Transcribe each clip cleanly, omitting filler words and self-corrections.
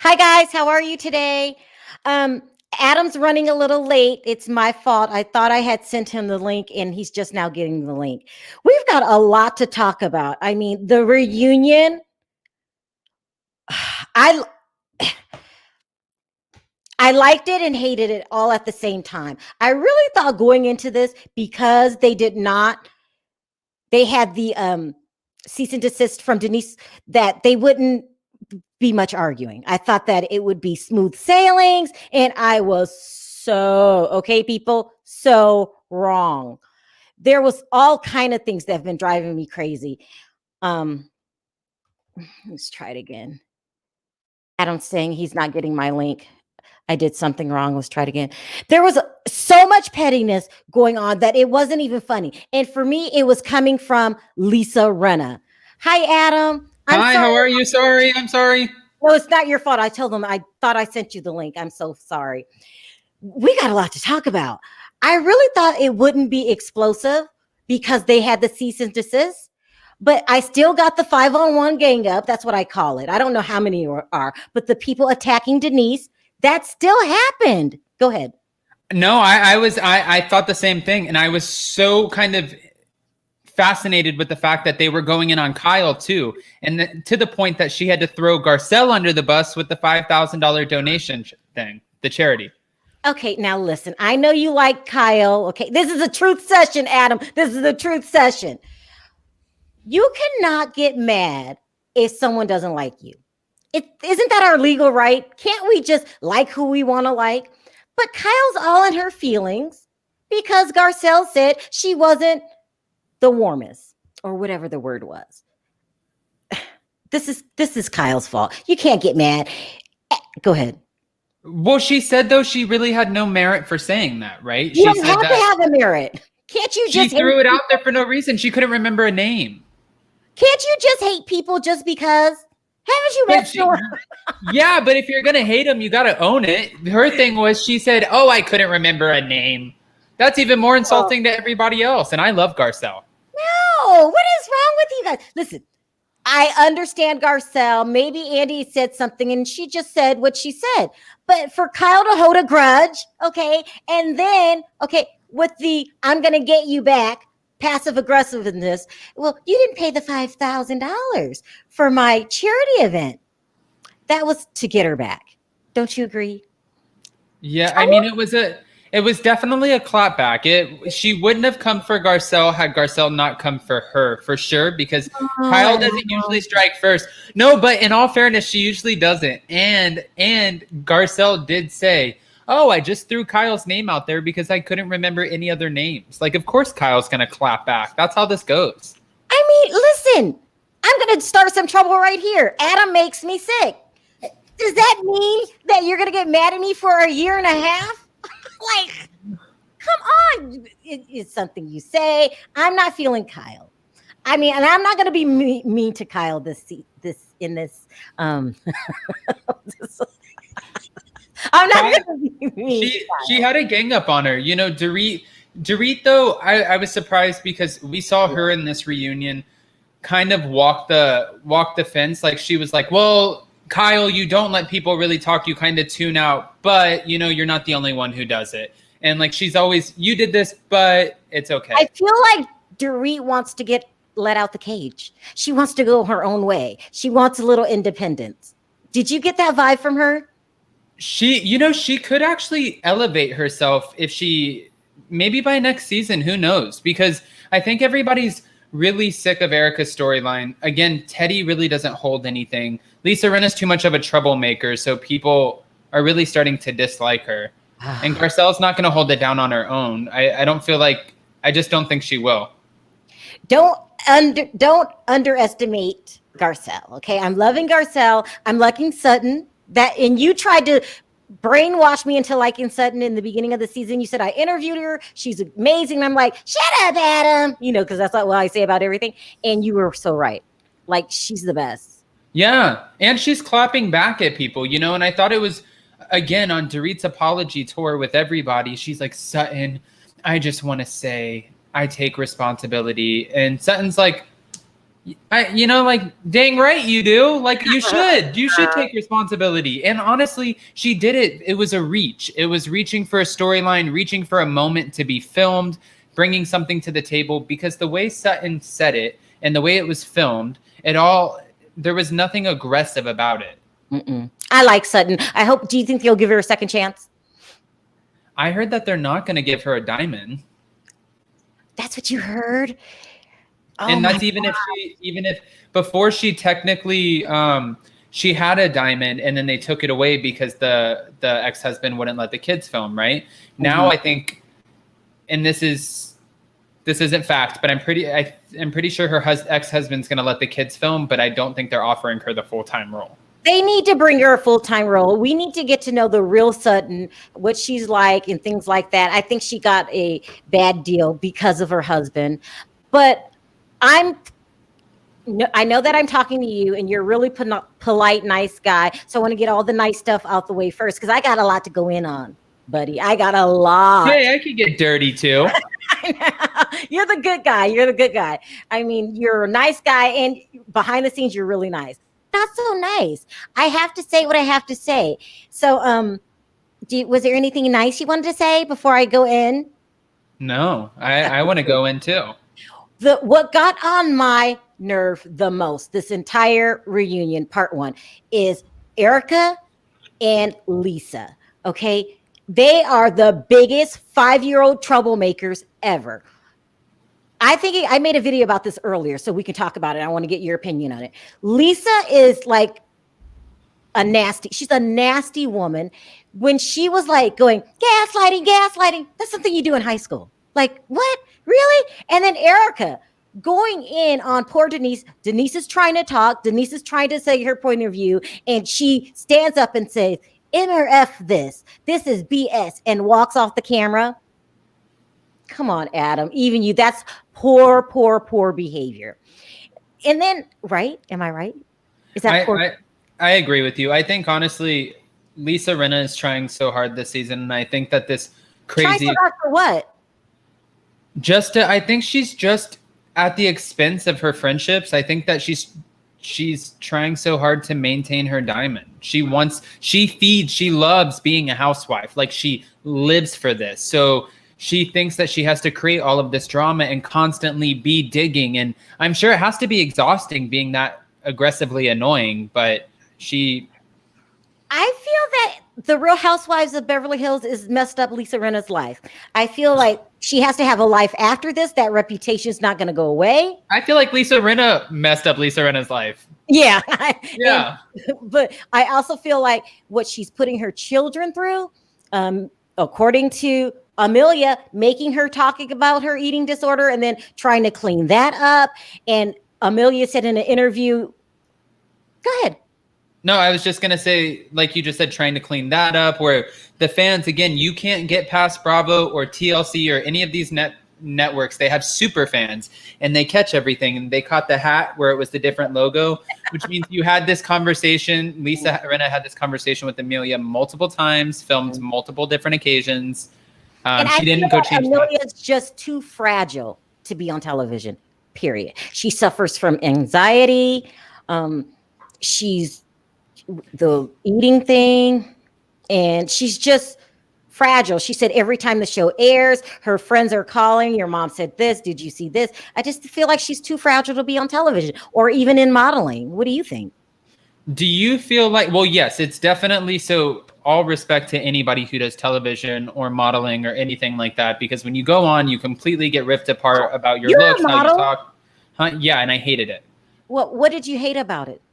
Hi guys, how are you today? Um, Adam's running a little late. It's my fault. I thought I had sent him the link and he's just now getting the link. We've got a lot to talk about. I mean, the reunion, I I liked it and hated it all at the same time. I really thought going into this, because they had the cease and desist from Denise, that they wouldn't be much arguing. I thought that it would be smooth sailings, and I was okay, people, so wrong. There was all kind of things that have been driving me crazy. Um, let's try it again. Adam's saying he's not getting my link. I did something wrong. Let's try it again. There was so much pettiness going on that it wasn't even funny. And for me, it was coming from Lisa Rinna. Hi, Adam. Hi, how are you? I'm sorry. No, it's not your fault. I told them I thought I sent you the link. I'm so sorry. We got a lot to talk about. I really thought it wouldn't be explosive because they had the cease and desist, but I still got the 5-on-1 gang up. That's what I call it. I don't know how many are, but the people attacking Denise, that still happened. Go ahead. No, I thought the same thing. And I was so kind of fascinated with the fact that they were going in on Kyle too. And to the point that she had to throw Garcelle under the bus with the $5,000 donation thing, the charity. Okay, now listen, I know you like Kyle. Okay, this is a truth session, Adam. This is a truth session. You cannot get mad if someone doesn't like you. Isn't that our legal right? Can't we just like who we want to like? But Kyle's all in her feelings because Garcelle said she wasn't the warmest, or whatever the word was. This is Kyle's fault. You can't get mad. Go ahead. Well, she said, though, she really had no merit for saying that, right? You don't have to have a merit. Can't you just... She threw it out there for no reason. She couldn't remember a name. Can't you just hate people just because? Haven't you met her? Yeah, but if you're going to hate them, you got to own it. Her thing was she said, oh, I couldn't remember a name. That's even more insulting to everybody else. And I love Garcelle. No, what is wrong with you guys? Listen, I understand Garcelle. Maybe Andy said something and she just said what she said. But for Kyle to hold a grudge, okay, and then, okay, with the I'm going to get you back, passive aggressiveness, well, you didn't pay the $5,000 for my charity event. That was to get her back. Don't you agree? Yeah, I mean, it was definitely a clapback. She wouldn't have come for Garcelle had Garcelle not come for her, for sure, because Kyle doesn't usually strike first. No, but in all fairness, she usually doesn't. And Garcelle did say, oh, I just threw Kyle's name out there because I couldn't remember any other names. Like, of course Kyle's going to clap back. That's how this goes. I mean, listen, I'm going to start some trouble right here. Adam makes me sick. Does that mean that you're going to get mad at me for a year and a half? Like, come on. It's something you say. I'm not feeling Kyle. I mean, and I'm not going to be mean to Kyle I'm not going to be mean. She had a gang up on her. You know, Dorit, though, I was surprised because we saw her in this reunion kind of walk the fence. Like, she was like, well, Kyle, you don't let people really talk. You kind of tune out, but you know, you're not the only one who does it. And like, she's always, you did this, but it's okay. I feel like Dorit wants to get let out the cage. She wants to go her own way. She wants a little independence. Did you get that vibe from her? She could actually elevate herself if she, maybe by next season, who knows? Because I think everybody's really sick of Erika's storyline. Again, Teddy really doesn't hold anything. Lisa Rinna's too much of a troublemaker, so people are really starting to dislike her. And Garcelle's not going to hold it down on her own. I just don't think she will. Don't underestimate Garcelle, okay? I'm loving Garcelle. I'm liking Sutton. And you tried to brainwash me into liking Sutton in the beginning of the season. You said I interviewed her. She's amazing. And I'm like, shut up, Adam. You know, because that's what I say about everything. And you were so right. Like, she's the best. Yeah. And she's clapping back at people, you know, and I thought it was, again, on Dorit's apology tour with everybody. She's like, Sutton, I just want to say I take responsibility. And Sutton's like, Like, dang right you do. Like, you should take responsibility. And honestly, she did it. It was a reach. It was reaching for a storyline, reaching for a moment to be filmed, bringing something to the table, because the way Sutton said it and the way it was filmed, there was nothing aggressive about it. I like Sutton. Do you think they'll give her a second chance? I heard that they're not going to give her a diamond. That's what you heard? Oh, and that's even if before she technically she had a diamond and then they took it away because the ex-husband wouldn't let the kids film, right? Now I think, and this isn't fact, but I'm pretty sure her ex-husband's going to let the kids film, but I don't think they're offering her the full-time role. They need to bring her a full-time role. We need to get to know the real Sutton, what she's like and things like that. I think she got a bad deal because of her husband, but I know that I'm talking to you and you're really polite, nice guy. So I want to get all the nice stuff out the way first, because I got a lot to go in on, buddy. I got a lot. Hey, I could get dirty too. You're the good guy. I mean, you're a nice guy, and behind the scenes, you're really nice. Not so nice. I have to say what I have to say. So, was there anything nice you wanted to say before I go in? No, I want to go in too. What got on my nerve the most, this entire reunion, part one, is Erika and Lisa. Okay. They are the biggest 5-year-old troublemakers ever. I think I made a video about this earlier, so we can talk about it. I want to get your opinion on it. Lisa is like she's a nasty woman. When she was like going, gaslighting, that's something you do in high school. Like, what? Really? And then Erika going in on poor Denise. Denise is trying to talk. Denise is trying to say her point of view. And she stands up and says, MRF this. This is BS, and walks off the camera. Come on, Adam. Even you, that's poor behavior. And then, right? Am I right? Is that poor? I agree with you. I think, honestly, Lisa Rinna is trying so hard this season. And I think that this crazy... Trying so hard for what? I think she's just at the expense of her friendships. I think that she's trying so hard to maintain her diamond. She loves being a housewife. Like, she lives for this. So she thinks that she has to create all of this drama and constantly be digging. And I'm sure it has to be exhausting being that aggressively annoying, but I feel that the Real Housewives of Beverly Hills is messed up Lisa Rinna's life. I feel like she has to have a life after this. That reputation is not going to go away. I feel like Lisa Rinna messed up Lisa Rinna's life. Yeah. Yeah. But I also feel like what she's putting her children through, according to Amelia, making her talking about her eating disorder and then trying to clean that up. And Amelia said in an interview, go ahead. No, I was just going to say, like you just said, trying to clean that up, where the fans, again, you can't get past Bravo or TLC or any of these networks. They have super fans and they catch everything. And they caught the hat where it was the different logo, which means you had this conversation. Lisa Rinna had this conversation with Amelia multiple times, filmed multiple different occasions. She didn't go change. Amelia's just too fragile to be on television, period. She suffers from anxiety. She's the eating thing, and she's just fragile. She said every time the show airs, her friends are calling, your mom said this, did you see this? I just feel like she's too fragile to be on television or even in modeling. What do you think? Do you feel like, well, yes, it's definitely, so all respect to anybody who does television or modeling or anything like that, because when you go on, you completely get ripped apart about your looks, how you talk. Yeah, and I hated it. What did you hate about it?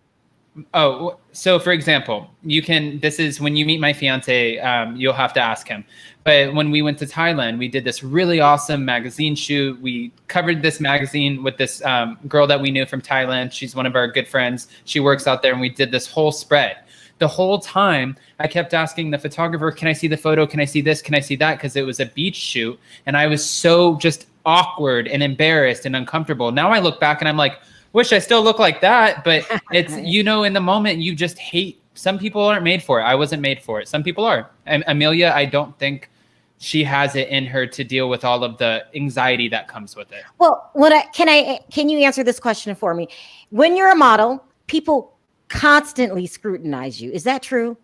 Oh, so for example, this is when you meet my fiance, you'll have to ask him. But when we went to Thailand, we did this really awesome magazine shoot. We covered this magazine with this girl that we knew from Thailand. She's one of our good friends. She works out there, and we did this whole spread. The whole time I kept asking the photographer, can I see the photo? Can I see this? Can I see that? Because it was a beach shoot. And I was so just awkward and embarrassed and uncomfortable. Now I look back and I'm like, wish I still look like that, but it's, in the moment you just hate. Some people aren't made for it. I wasn't made for it. Some people are. And Amelia, I don't think she has it in her to deal with all of the anxiety that comes with it. Well, can you answer this question for me? When you're a model, people constantly scrutinize you. Is that true?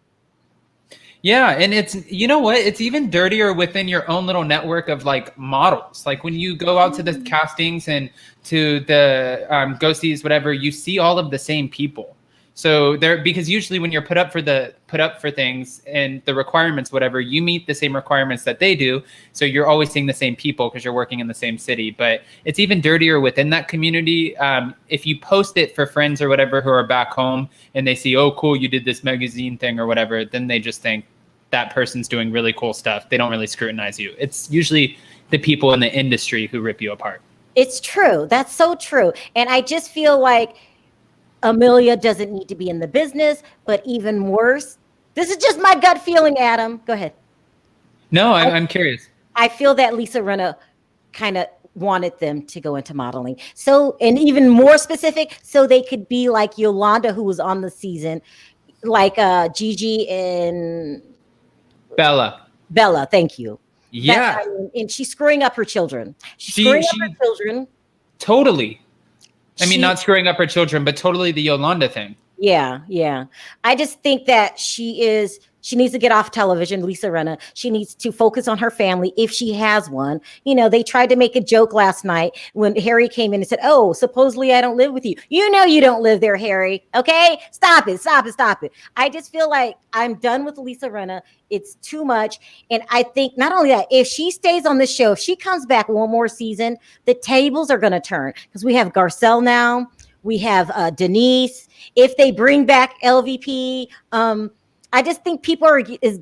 Yeah, and it's, you know what? It's even dirtier within your own little network of like models. Like when you go out to the castings and to the ghosties, whatever, you see all of the same people. So because usually when you're put up for things and the requirements, whatever, you meet the same requirements that they do. So you're always seeing the same people because you're working in the same city. But it's even dirtier within that community. If you post it for friends or whatever who are back home and they see, oh, cool, you did this magazine thing or whatever, then they just think that person's doing really cool stuff. They don't really scrutinize you. It's usually the people in the industry who rip you apart. It's true. That's so true. And I just feel like Amelia doesn't need to be in the business, but even worse, this is just my gut feeling, Adam. Go ahead. No, I'm curious. I feel that Lisa Rinna kind of wanted them to go into modeling. So, and even more specific, so they could be like Yolanda, who was on the season, like Gigi and Bella, thank you. Yeah. And she's screwing up her children. She's screwing up her children. Totally. I mean, not screwing up her children, but totally the Yolanda thing. Yeah. I just think that she needs to get off television, Lisa Rinna. She needs to focus on her family if she has one. You know, they tried to make a joke last night when Harry came in and said, oh, supposedly I don't live with you. You know you don't live there, Harry. Okay? Stop it. I just feel like I'm done with Lisa Rinna. It's too much. And I think not only that, if she stays on this show, if she comes back one more season, the tables are going to turn because we have Garcelle now. We have Denise. If they bring back LVP, I just think people is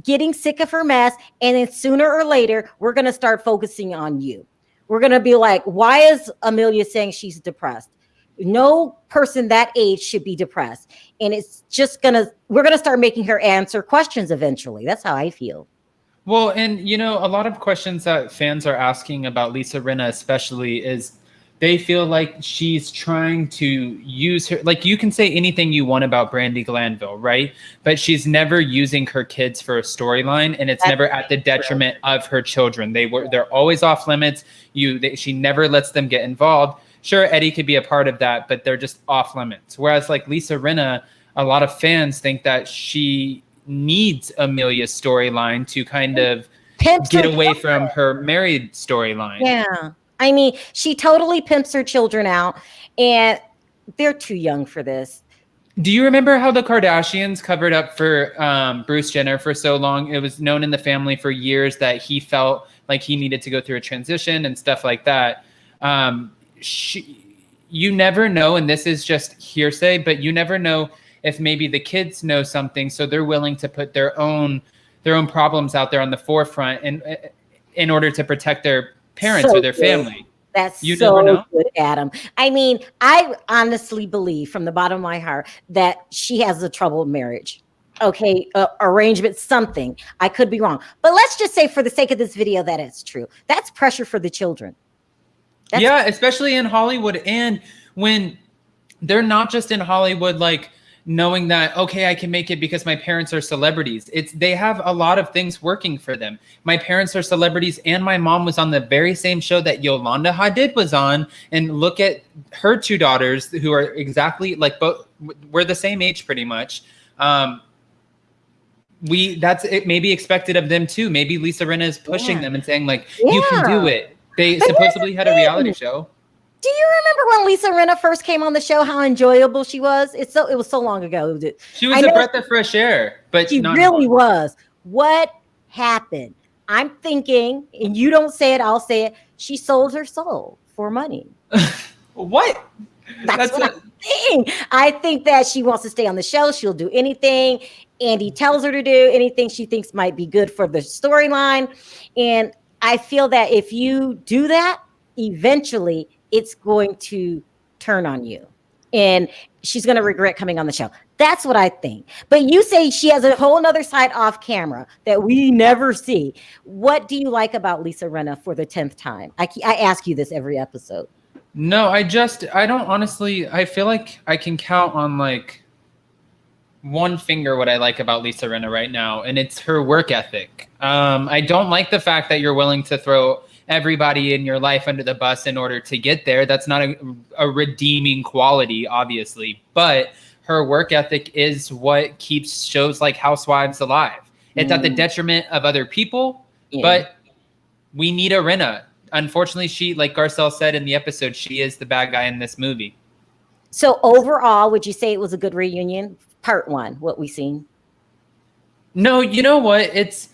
getting sick of her mess. And then sooner or later, we're going to start focusing on you. We're going to be like, why is Amelia saying she's depressed? No person that age should be depressed. And it's just we're going to start making her answer questions eventually. That's how I feel. Well, and you know, a lot of questions that fans are asking about Lisa Rinna especially is they feel like she's trying to use her, like you can say anything you want about Brandi Glanville, right? But she's never using her kids for a storyline, and it's never at the detriment of her children. They're always off limits. She never lets them get involved. Sure, Eddie could be a part of that, but they're just off limits. Whereas like Lisa Rinna, a lot of fans think that she needs Amelia's storyline to kind of get away from her married storyline. Yeah. I mean, she totally pimps her children out, and they're too young for this. Do you remember how the Kardashians covered up for Bruce Jenner for so long? It was known in the family for years that he felt like he needed to go through a transition and stuff like that. You never know, and this is just hearsay, but you never know if maybe the kids know something, so they're willing to put their own problems out there on the forefront in order to protect their parents or their family. That's so good, Adam. I mean, I honestly believe from the bottom of my heart that she has a troubled marriage. Okay, arrangement, something. I could be wrong. But let's just say for the sake of this video that it's true. That's pressure for the children. Yeah, especially in Hollywood. And when they're not just in Hollywood, like knowing that, okay, I can make it because my parents are celebrities. They have a lot of things working for them. My parents are celebrities, and my mom was on the very same show that Yolanda Hadid was on. And look at her two daughters who are exactly like both. We're the same age pretty much. That's it may be expected of them too. Maybe Lisa Rinna is pushing them and saying like, you can do it. They supposedly had a reality show. Do you remember when Lisa Rinna first came on the show, how enjoyable she was? It was so long ago. She was a breath of fresh air, but she really was. What happened? I'm thinking, and you don't say it, I'll say it. She sold her soul for money. What? That's what I'm saying. I think that she wants to stay on the show. She'll do anything Andy tells her to do, anything she thinks might be good for the storyline. And I feel that if you do that, eventually it's going to turn on you and she's going to regret coming on the show. That's what I think. But you say she has a whole nother side off camera that we never see. What do you like about Lisa Rinna for the 10th time? I ask you this every episode. No, I don't honestly, I feel like I can count on like one finger what I like about Lisa Rinna right now, and it's her work ethic. I don't like the fact that you're willing to throw everybody in your life under the bus in order to get there. That's not a redeeming quality, obviously, but her work ethic is what keeps shows like Housewives alive. It's at the detriment of other people, but we need a Rinna. Unfortunately, she, like Garcelle said in the episode, she is the bad guy in this movie. So overall, would you say it was a good reunion? Part one, what we seen? No, you know what? It's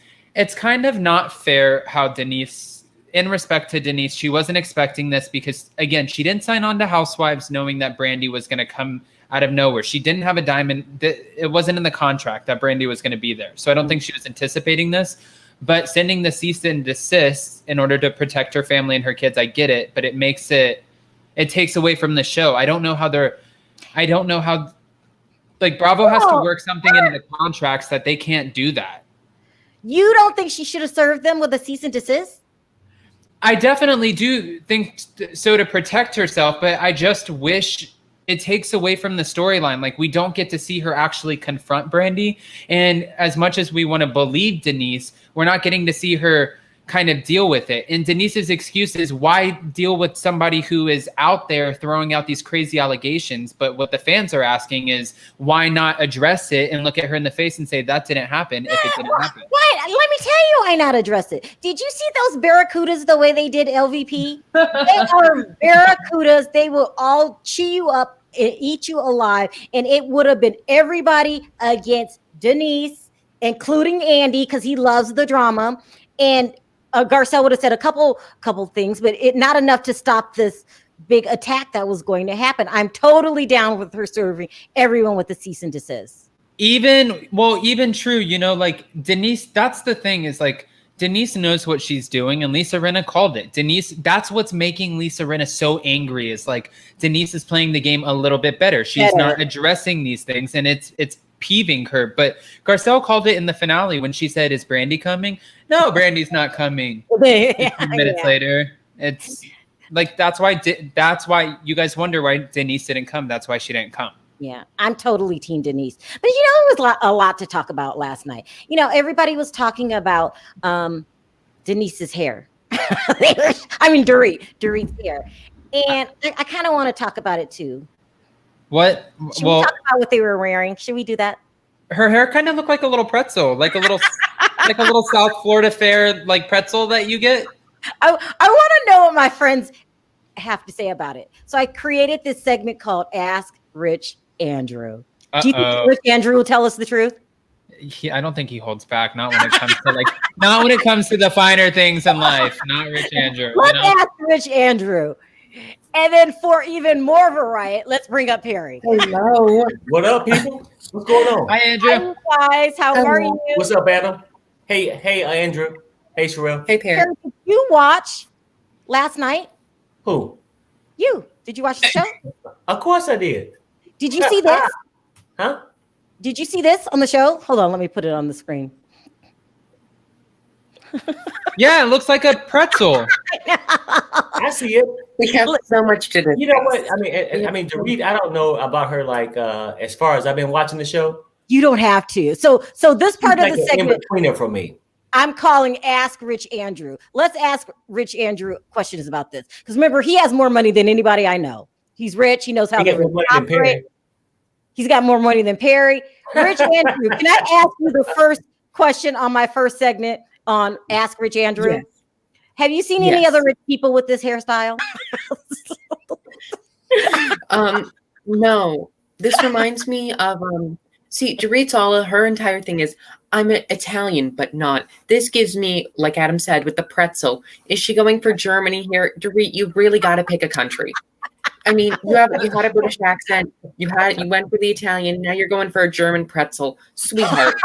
kind of not fair how Denise, in respect to Denise, she wasn't expecting this because, again, she didn't sign on to Housewives knowing that Brandy was going to come out of nowhere. She didn't have a diamond. It wasn't in the contract that Brandy was going to be there. So I don't think she was anticipating this. But sending the cease and desist in order to protect her family and her kids, I get it. But it takes away from the show. I don't know how like Bravo has to work something into the contracts that they can't do that. You don't think she should have served them with a cease and desist? I definitely do think so, to protect herself, but I just wish it takes away from the storyline. Like, we don't get to see her actually confront Brandy. And as much as we want to believe Denise, we're not getting to see her kind of deal with it. And Denise's excuse is, why deal with somebody who is out there throwing out these crazy allegations? But what the fans are asking is, why not address it and look at her in the face and say, that didn't happen if it didn't happen? Why? Let me tell you why not address it. Did you see those barracudas the way they did LVP? They are barracudas. They will all chew you up and eat you alive. And it would have been everybody against Denise, including Andy, because he loves the drama. And Garcelle would have said a couple things, but not enough to stop this big attack that was going to happen. I'm totally down with her serving everyone with the cease and desist. Even true, like Denise, that's the thing, is like Denise knows what she's doing, and Lisa Rinna called it. Denise, that's what's making Lisa Rinna so angry, is like Denise is playing the game a little bit better. She's not addressing these things, and it's peeving her. But Garcelle called it in the finale when she said, "Is Brandy coming?" No, Brandy's not coming. Minutes later, it's like that's why you guys wonder why Denise didn't come. That's why she didn't come. Yeah, I'm totally team Denise. But it was a lot to talk about last night. Everybody was talking about Denise's hair. Dorit's hair. And I kind of want to talk about it too. What? Should we talk about what they were wearing? Should we do that? Her hair kind of looked like a little pretzel, like a little South Florida fair like pretzel that you get. I want to know what my friends have to say about it. So I created this segment called Ask Rich Andrew. Do you think Rich Andrew will tell us the truth? I don't think he holds back. Not when it comes to not when it comes to the finer things in life. Not Rich Andrew. Let's ask Rich Andrew. And then for even more of a riot, let's bring up Perry. Hello. What up, people? What's going on? Hi, Andrew. Hi, guys. How are you? What's up, Adam? Hey, Andrew. Hey, Sharrell. Hey, Perry. Did you watch last night? Who? You. Did you watch the show? Of course I did. Did you see this? Huh? Did you see this on the show? Hold on. Let me put it on the screen. Yeah, it looks like a pretzel. I see it. We have so much to do. You know what? I mean, Dorit, I don't know about her as far as I've been watching the show. You don't have to. So this part of the segment, in between for me. I'm calling Ask Rich Andrew. Let's ask Rich Andrew questions about this. Because remember, he has more money than anybody I know. He's rich. He knows how to operate. He's got more money than Perry. Rich Andrew, can I ask you the first question on my first segment on Ask Rich Andrew? Yes. Have you seen any other rich people with this hairstyle? No. This reminds me of Dorit's her entire thing is, I'm Italian, but not. This gives me, like Adam said, with the pretzel. Is she going for Germany here? Dorit, you really got to pick a country. I mean, you had a British accent. You went for the Italian. Now you're going for a German pretzel, sweetheart.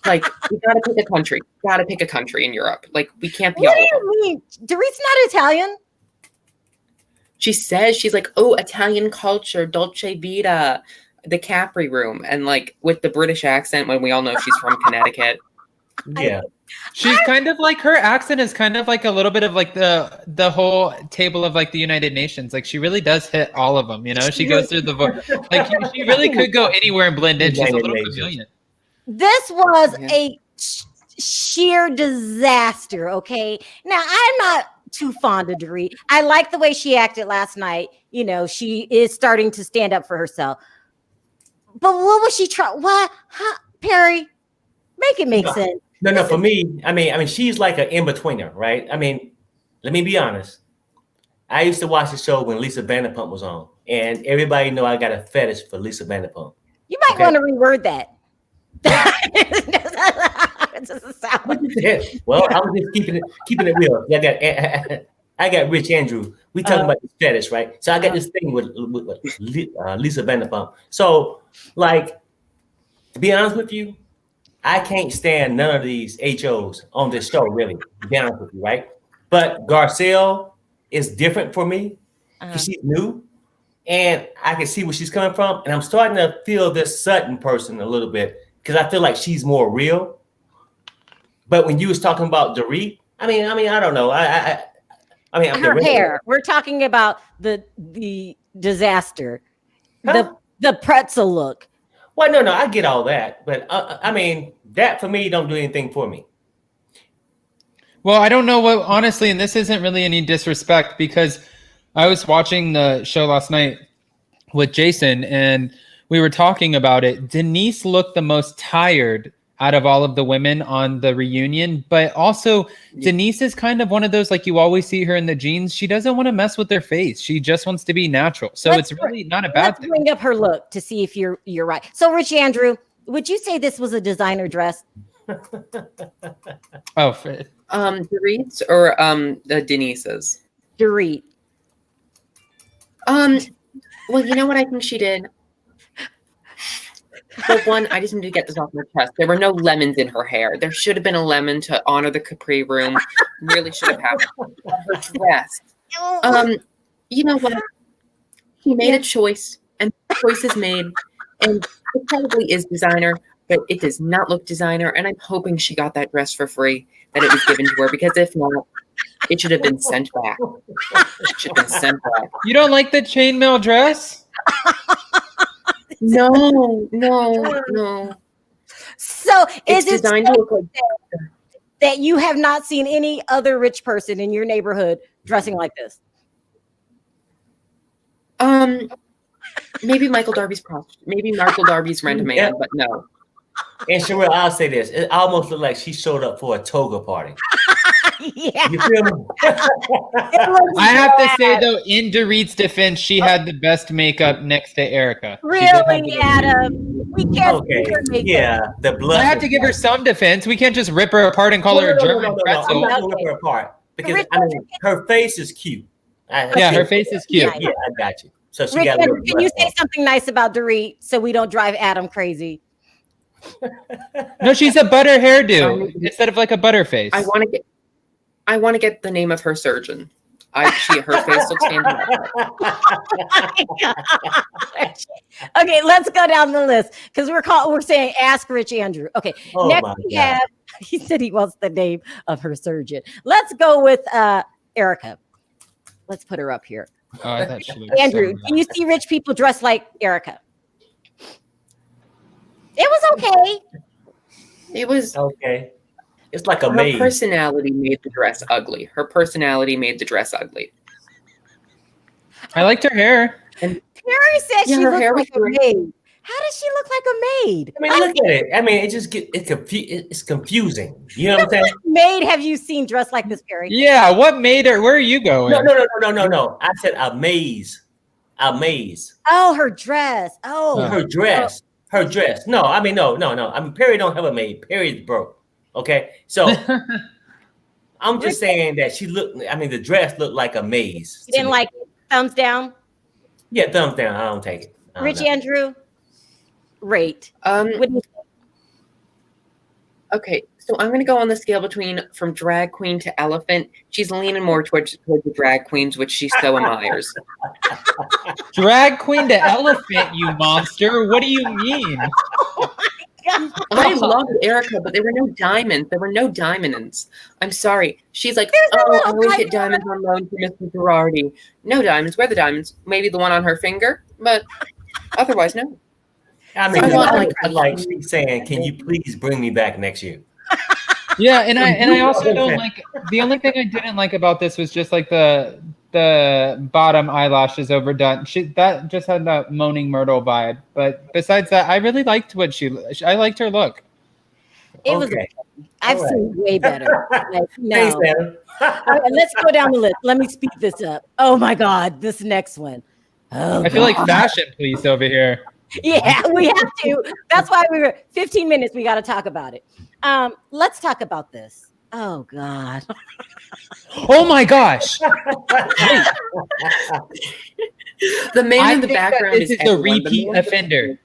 Like, you got to pick a country. Got to pick a country in Europe. Like, we can't be what all do you mean? Dorit's not Italian. She says, she's like, oh, Italian culture, dolce vita, the Capri room. And like with the British accent, when we all know she's from Connecticut. Yeah. She's kind of like, her accent is kind of like a little bit of like the whole table of like the United Nations. Like she really does hit all of them, you know? She goes through the like she really could go anywhere and blend in. She's a United little Nations. chameleon. This was Yeah. a sheer disaster. Okay, now I'm not too fond of Dorit. I like the way she acted last night. You know, she is starting to stand up for herself. But what was she trying? What, huh? Perry? Make it make sense. No. For me, I mean, she's like an in-betweener, right? I mean, let me be honest. I used to watch the show when Lisa Vanderpump was on, and everybody know I got a fetish for Lisa Vanderpump. You might want to reword that. It doesn't sound like Well, I was just keeping it real. I got Rich Andrew. We talking about this fetish, right? So I got this thing with Lisa Vanderpump. So, like, to be honest with you, I can't stand none of these HOs on this show, really, to be honest with you, right? But Garcelle is different for me because she's new and I can see where she's coming from. And I'm starting to feel this Sutton person a little bit because I feel like she's more real. But when you was talking about Dorit, I mean, I don't know. I mean, her hair. We're talking about the disaster, the pretzel look. Well, no, I get all that, but I mean, that for me don't do anything for me. Well, I don't know what, honestly, and this isn't really any disrespect because I was watching the show last night with Jason and we were talking about it. Denise looked the most tired out of all of the women on the reunion, but also Denise is kind of one of those, like you always see her in the jeans. She doesn't want to mess with their face. She just wants to be natural. So it's really not a bad thing. Bring up her look to see if you're right. So Rich Andrew, would you say this was a designer dress? Dorit's or Denise's? Dorit. Well, you know what I think she did? Well, one, I just need to get this off my chest. There were no lemons in her hair. There should have been a lemon to honor the Capri room. Really should have happened. Her dress. You know what? He made a choice, and the choice is made, and it probably is designer, but it does not look designer. And I'm hoping she got that dress for free, that it was given to her, because if not, it should have been sent back. It should have been sent back. You don't like the chainmail dress? No. So It's is it designed to look like that you have not seen any other rich person in your neighborhood dressing like this? Maybe Michael Darby's Rent-A-Man, but no. And Sharrell, I'll say this: it almost looked like she showed up for a toga party. Yeah, You feel me? I have to say though, in Dorit's defense, she had the best makeup next to Erika. really, Adam. We can't. Okay, see her makeup. yeah, the blood. I have to give her some defense. We can't just rip her apart and call her a German I'm pretzel. not gonna rip her apart because I mean, her face is cute. Yeah, her face is cute. Yeah, I got you. So she Rich, got. can you say something nice about Dorit so we don't drive Adam crazy? No, she's a butter hairdo instead of like a butter face. I want to get the name of her surgeon. Her face looks fantastic. Okay, let's go down the list because we're saying ask Rich Andrew. Okay, Oh next my we God. have. He said he wants the name of her surgeon. Let's go with Erika. Let's put her up here. Oh, I thought she looked Andrew, so can you see rich people dressed like Erika? It was okay. It was Okay, it's like a her maze. personality made the dress ugly. Her personality made the dress ugly. I liked her hair. Perry said Yeah, she her looked hair like was a great. maid. How does she look like a maid? I mean, look at it. I mean, it just it's confusing. You know what I'm saying? Maid have you seen dressed like this, Perry? Yeah, what made her? Where are you going? No. I said a maze. A maze. Oh, her dress. Oh, Her dress. Her dress. No. I mean, no. I mean, Perry don't have a maid. Perry's broke. Okay. So I'm just saying that she looked. I mean, the dress looked like a maze. you didn't like it? Thumbs down. Yeah, thumbs down. I don't take it. I don't Rich know. Andrew, rate. What do you think? Okay, so I'm going to go on the scale from drag queen to elephant. She's leaning more towards the drag queens, which she so admires. Drag queen to elephant, you monster. What do you mean? I loved Erika, but there were no diamonds. There were no diamonds. I'm sorry. She's like, I always get diamonds on loan for Mr. Girardi. No diamonds. Where are the diamonds? Maybe the one on her finger, but otherwise, no. I mean, I want, like she's saying, can you please bring me back next year? Yeah, and I also don't like, the only thing I didn't like about this was just like the bottom eyelashes overdone. That just had that Moaning Myrtle vibe. But besides that, I really liked I liked her look. It was. I've seen way better. Like, no. Thanks, Adam. All right, let's go down the list. Let me speed this up. Oh my God, this next one. Oh, I feel like fashion police over here. Yeah, we have to. That's why we were 15 minutes. We got to talk about it. Let's talk about this. Oh God. Oh my gosh. The man in the background is a repeat offender.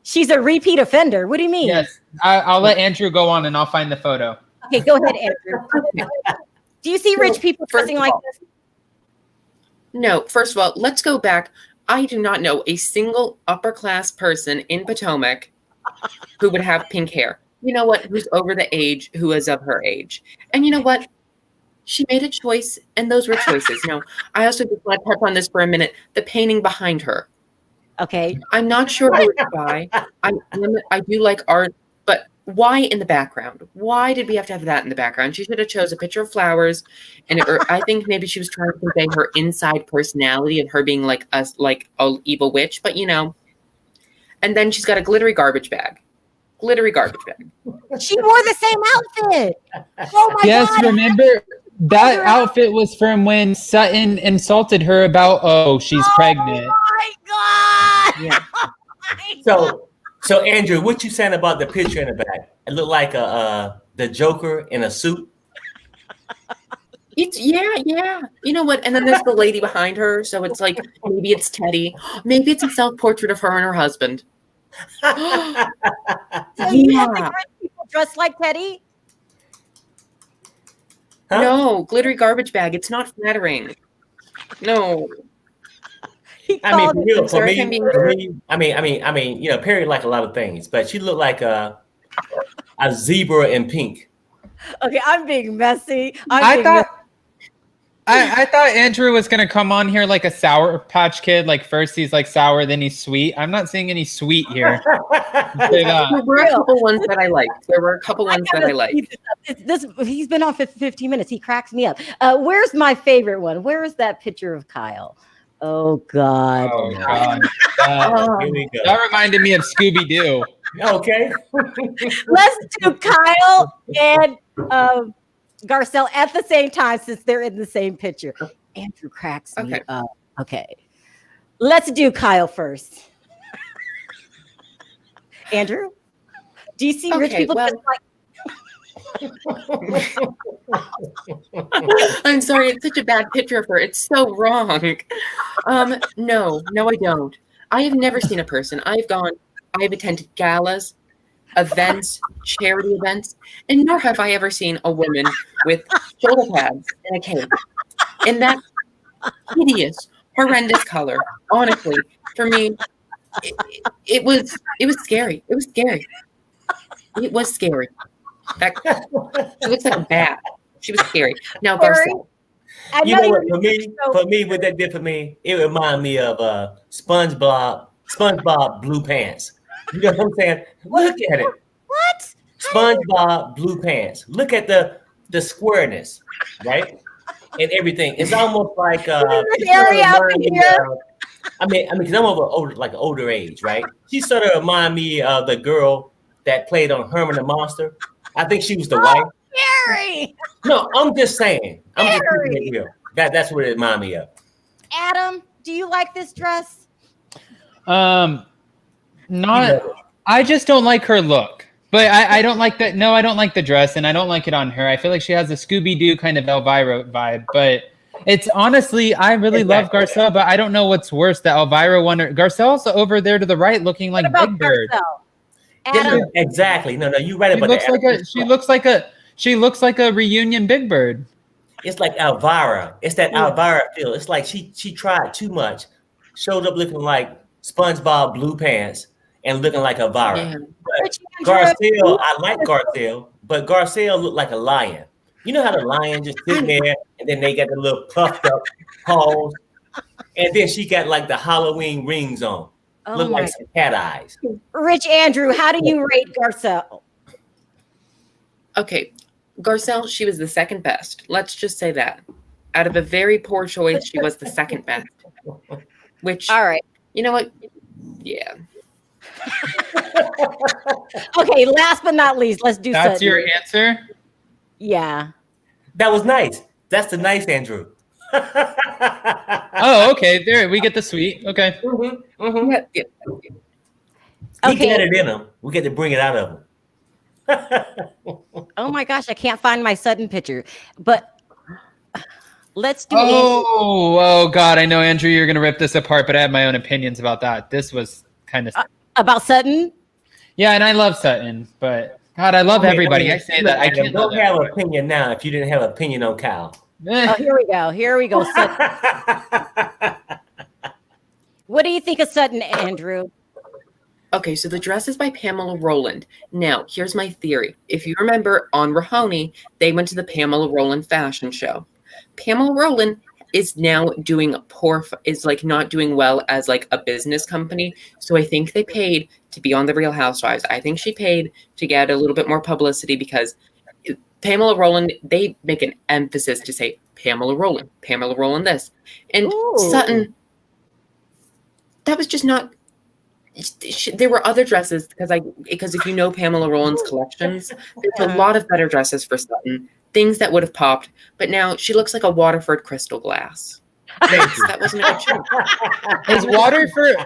She's a repeat offender. What do you mean? Yes. I'll let Andrew go on and I'll find the photo. Okay, go ahead, Andrew. Do you see rich people dressing like this? No, first of all, let's go back. I do not know a single upper class person in Potomac who would have pink hair. You know what? Who's over the age, who is of her age. And you know what? She made a choice, and those were choices. Now, I also just want to touch on this for a minute. The painting behind her. Okay. I'm not sure who it's by. I do like art, but why in the background? Why did we have to have that in the background? She should have chose a picture of flowers, and I think maybe she was trying to convey her inside personality of her being like a evil witch. But and then she's got a glittery garbage bag. Glittery garbage bag. She wore the same outfit. Oh my God. Remember that outfit was from when Sutton insulted her about she's pregnant. Oh my God. Yeah. So Andrew, what you saying about the picture in the back? It looked like the Joker in a suit. It's yeah. You know what? And then there's the lady behind her, so it's like maybe it's Teddy, maybe it's a self-portrait of her and her husband. So you don't think rich people dress like Teddy? Huh? No, glittery garbage bag. It's not flattering. No. I mean, for real, for me, I mean, Perry liked a lot of things, but she looked like a zebra in pink. Okay, I'm being messy. I thought Andrew was gonna come on here like a Sour Patch Kid. Like first he's like sour, then he's sweet. I'm not seeing any sweet here. There were a couple ones that I liked. He's been on for 15 minutes. He cracks me up. Where's my favorite one? Where is that picture of Kyle? Oh God. Oh God. That reminded me of Scooby Doo. Okay. Let's do Kyle and Garcelle at the same time since they're in the same picture. Andrew cracks me up. Okay. Let's do Kyle first. Andrew, do you see rich people just like I'm sorry, it's such a bad picture of her. It's so wrong. No, I don't. I have never seen a person. I have attended galas, events, charity events, and nor have I ever seen a woman with shoulder pads and a cape. And that hideous, horrendous color, honestly, for me, it was scary. It was scary. It was scary. She looks like a bat. She was scary. Now, Garcelle. You know what? For me, what that did for me, it reminded me of SpongeBob Blue Pants. You know what I'm saying? Look at it. What? SpongeBob Blue Pants. Look at the squareness, right? And everything. It's almost like I mean, because I'm over older age, right? She sort of remind me of the girl that played on Herman the Monster. I think she was the wife. Scary. No, I'm just saying. I'm just keeping it real. That's what it reminded me of. Adam, do you like this dress? I just don't like her look. But I don't like that. No, I don't like the dress, and I don't like it on her. I feel like she has a Scooby-Doo kind of Elvira vibe. But it's honestly, I really love Garcelle, but I don't know what's worse, the Elvira one or Garcelle's over there to the right, looking like Big Bird. Yeah, exactly. No, you're right about that. She looks like a reunion Big Bird. It's like Elvira. It's that Elvira feel. It's like she tried too much, showed up looking like SpongeBob Blue Pants and looking like Elvira. But Garcelle, I like Garcelle, but Garcelle looked like a lion. You know how the lion just sitting there, and then they got the little puffed up paws, and then she got like the Halloween rings on, Oh look like my. some cat eyes. Rich Andrew, how do you rate Garcelle? Okay, Garcelle, she was the second best. Let's just say that. Out of a very poor choice, she was the second best. Which, All right. you know what? Yeah. Okay, last but not least, let's do That's Sutton. your answer? Yeah. That was nice. That's the nice Andrew. Oh, okay. There, we get the sweet. Okay. Yeah. He Okay. got it in him. We get to bring it out of him. Oh my gosh, I can't find my Sutton picture. But let's do Oh, God. I know, Andrew, you're going to rip this apart, but I have my own opinions about that. This was kind of. about Sutton. Yeah, and I love Sutton, but God, I love everybody. I say that. I can't don't love have an everybody. opinion now if you didn't have an opinion on Kyle. Oh, here we go. Here we go. Sutton. What do you think of Sutton, Andrew? Okay, so the dress is by Pamela Rowland. Now, here's my theory. If you remember on Rahoney, they went to the Pamela Rowland fashion show. Pamela Rowland is now doing is like not doing well as like a business company. So I think they paid to be on the Real Housewives. I think she paid to get a little bit more publicity because Pamela Rowland, they make an emphasis to say Pamela Rowland this. And Ooh. Sutton, that was just not. There were other dresses because if you know Pamela Rowland's collections, there's a lot of better dresses for Sutton, things that would have popped. But now she looks like a Waterford crystal glass. That wasn't a good choice.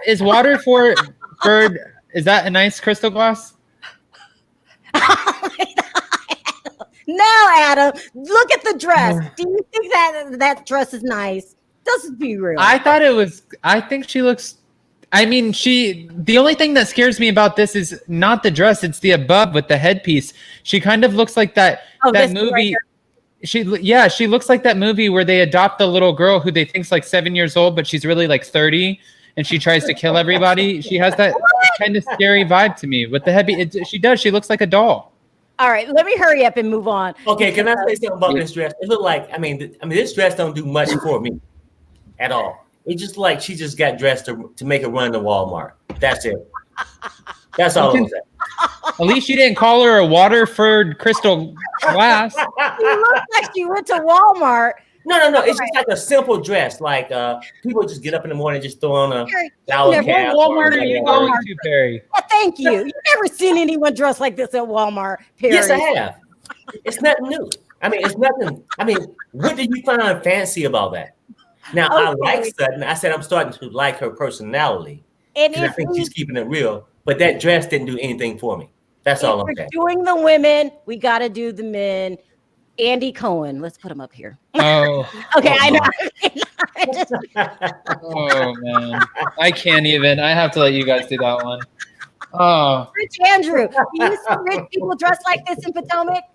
Is Waterford is that a nice crystal glass? No, Adam. Look at the dress. Do you think that dress is nice? Let's be real. I think she looks. I mean, the only thing that scares me about this is not the dress, it's the above with the headpiece. She kind of looks like that movie. Right, she looks like that movie where they adopt the little girl who they think's like 7 years old, but she's really like 30 and she tries to kill everybody. She has that kind of scary vibe to me with the headpiece. She looks like a doll. All right, let me hurry up and move on. Okay, can I say something about this dress? It looked like, I mean, this dress don't do much for me at all. It's just like she just got dressed to make a run to Walmart. That's it. That's all I'm saying. At least you didn't call her a Waterford crystal glass. She looks like she went to Walmart. No. It's just like a simple dress. Like people just get up in the morning and just throw on a flower cap. What Walmart are you going to, Perry? Well, thank you. You've never seen anyone dressed like this at Walmart, Perry. Yes, I have. It's nothing new. I mean, it's nothing. I mean, what did you find fancy about that? Now, I like Sutton. I said I'm starting to like her personality. And I think she's keeping it real. But that dress didn't do anything for me. That's all I'm saying. Doing the women, we got to do the men. Andy Cohen. Let's put him up here. Oh. Okay, I know. Oh, man. I can't even. I have to let you guys do that one. Oh. Rich Andrew. Do you see rich people dressed like this in Potomac?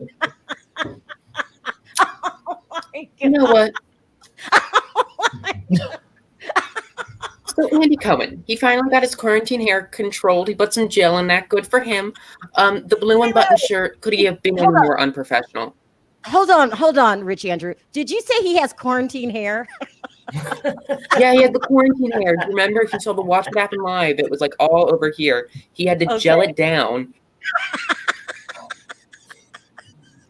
Oh, my God. You know what? So Andy Cohen, he finally got his quarantine hair controlled. He put some gel in that. Good for him. The blue unbuttoned shirt, could he have been any more unprofessional? Hold on, Rich Andrew. Did you say he has quarantine hair? Yeah, he had the quarantine hair. Do you remember if you saw the Watch What Happened Live? It was like all over here. He had to gel it down.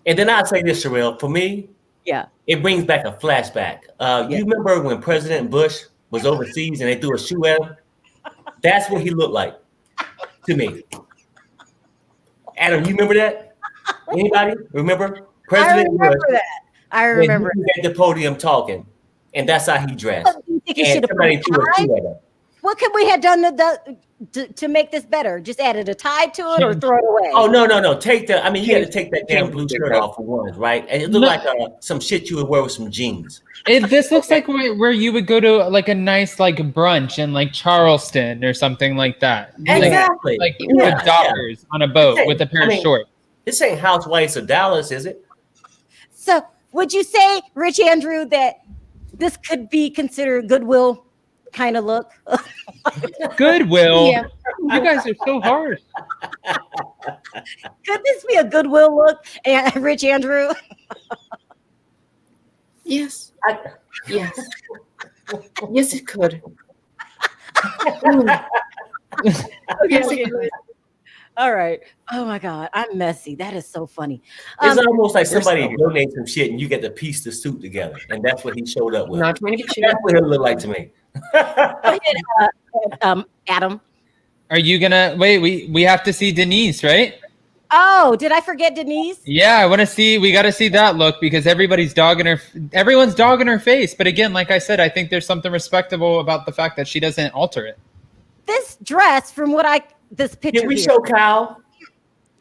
And then I'll say this, Sharrell. For me, yeah, it brings back a flashback. You remember when President Bush was overseas and they threw a shoe at him? That's what he looked like to me. Adam, you remember that? Anybody remember? President Bush. I remember he was at the podium talking, and that's how he dressed. You think he should have put a tie? What could we have done to make this better? Just added a tie to it or throw it away? Oh, no. Take the, I mean, you got to take that damn blue shirt off for one, right? And it looked like some shit you would wear with some jeans. This looks like where you would go to like a nice like brunch in like Charleston or something like that. Exactly. Like with dollars on a boat with a pair of shorts. This ain't Housewives of Dallas, is it? So would you say, Rich Andrew, that this could be considered Goodwill kind of look? Goodwill? Yeah. You guys are so harsh. Could this be a goodwill look, Rich Andrew? Yes. I- Yes. Yes, it could. Okay, Yes, okay, it could. all right. Oh my God, I'm messy. That is so funny. It's almost like we're somebody so- donates some shit and you get to piece the suit together, and that's what he showed up I'm with. not trying to be cheap. That's what it looked like to me. Go ahead, Adam. Are you gonna wait? We have to see Denise, right? Oh, did I forget Denise? Yeah, I want to see. We got to see that look because everyone's dogging her face. But again, like I said, I think there's something respectable about the fact that she doesn't alter it. This dress, from this picture Did we here, show Kyle?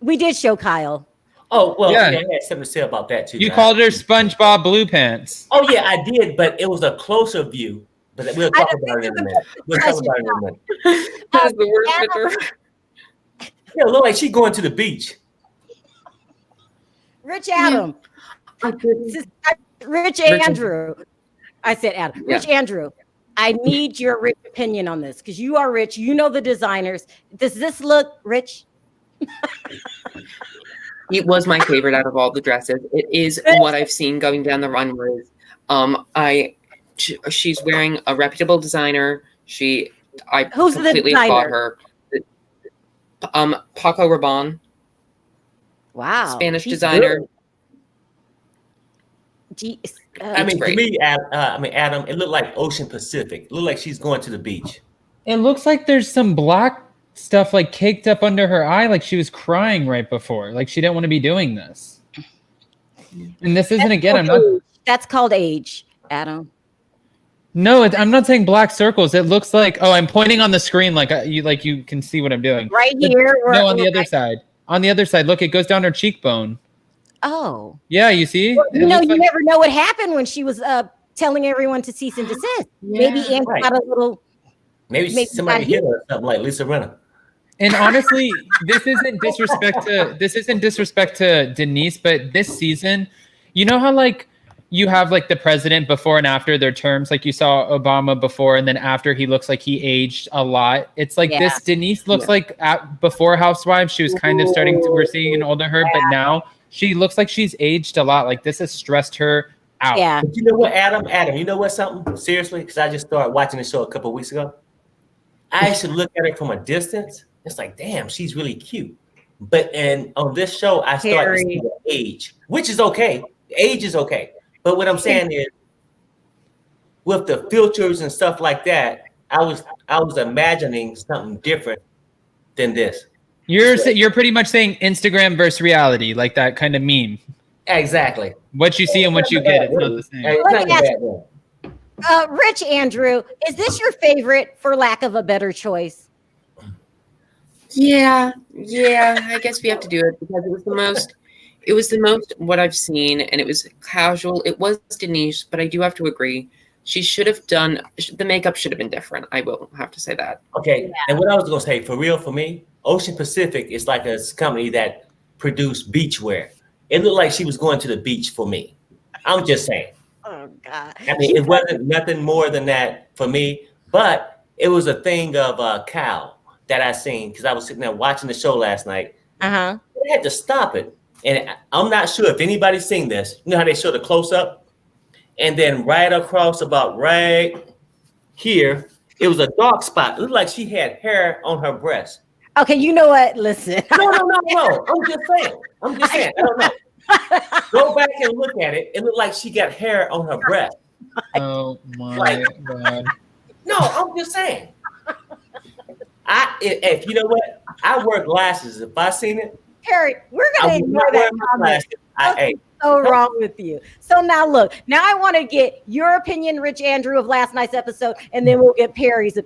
we did show Kyle. Oh, well, Yeah. yeah, I had something to say about that too. You guys. called her SpongeBob Blue Pants. Oh, yeah, I did, but it was a closer view. But we'll talk about it in a minute. We'll talk about it in a minute. That is the worst Adam- picture. Yeah, it looked like she going to the beach. Rich Adam. I couldn't. Rich Andrew. I said Adam. Yeah. Rich Andrew. I need your rich opinion on this because you are rich. You know the designers. Does this look rich? It was my favorite out of all the dresses. It is what I've seen going down the runways. She's wearing a reputable designer. I Who's the completely designer? applaud her. Paco Rabanne, Wow. Spanish She's designer. Gee, I mean, to great. me, Adam, it looked like Ocean Pacific. It looked like she's going to the beach. It looks like there's some black stuff like caked up under her eye, like she was crying right before, like she didn't want to be doing this. And this isn't again. I'm not. That's called age, Adam. No, I'm not saying black circles. It looks like. Oh, I'm pointing on the screen, like you can see what I'm doing. Right here. No, on the other side. On the other side, look, it goes down her cheekbone. Oh. Yeah, you see? Well, It you looks like- never know what happened when she was telling everyone to cease and desist. Maybe Yeah. Andrew Right. got a little. Maybe Maybe somebody not hit her or something like Lisa Rinna. And honestly, this isn't disrespect to Denise, but this season, you know how like you have like the president before and after their terms, like you saw Obama before and then after he looks like he aged a lot. It's like Yeah. this Denise looks like before Housewives, she was kind of we're seeing an older her, but now she looks like she's aged a lot. Like this has stressed her out. Yeah. But you know what, Adam, you know what, something? Seriously, because I just started watching the show a couple of weeks ago. I should look at her from a distance. It's like, damn, she's really cute. But and on this show, I started to see the age, which is okay. The age is okay. But what I'm saying is, with the filters and stuff like that, I was imagining something different than this. You're pretty much saying Instagram versus reality, like that kind of meme. Exactly. What you see and what you get, it's not the same. It's not a bad one. Rich Andrew, is this your favorite for lack of a better choice? Yeah, I guess we have to do it because it was the most what I've seen, and it was casual. It was Denise, but I do have to agree. She should have done, the makeup should have been different. I will have to say that. Okay. Yeah. And what I was going to say, for real, for me, Ocean Pacific is like a company that produced beachwear. It looked like she was going to the beach for me. I'm just saying. Oh God. I mean, it wasn't nothing more than that for me, but it was a thing of Cal that I seen because I was sitting there watching the show last night. Uh-huh. I had to stop it. And I'm not sure if anybody's seen this. You know how they show the close-up? And then right across about right here, it was a dark spot. It looked like she had hair on her breast. Okay, you know what? Listen. No. I'm just saying. I don't know. Go back and look at it. It looked like she got hair on her breast. Oh my God. No, I'm just saying. If you know what, I wear glasses. If I seen it, Perry, we're I gonna would ignore not that wear my comment. glasses. So wrong with you. So now look, now I want to get your opinion, Rich Andrew, of last night's episode, and then we'll get Perry's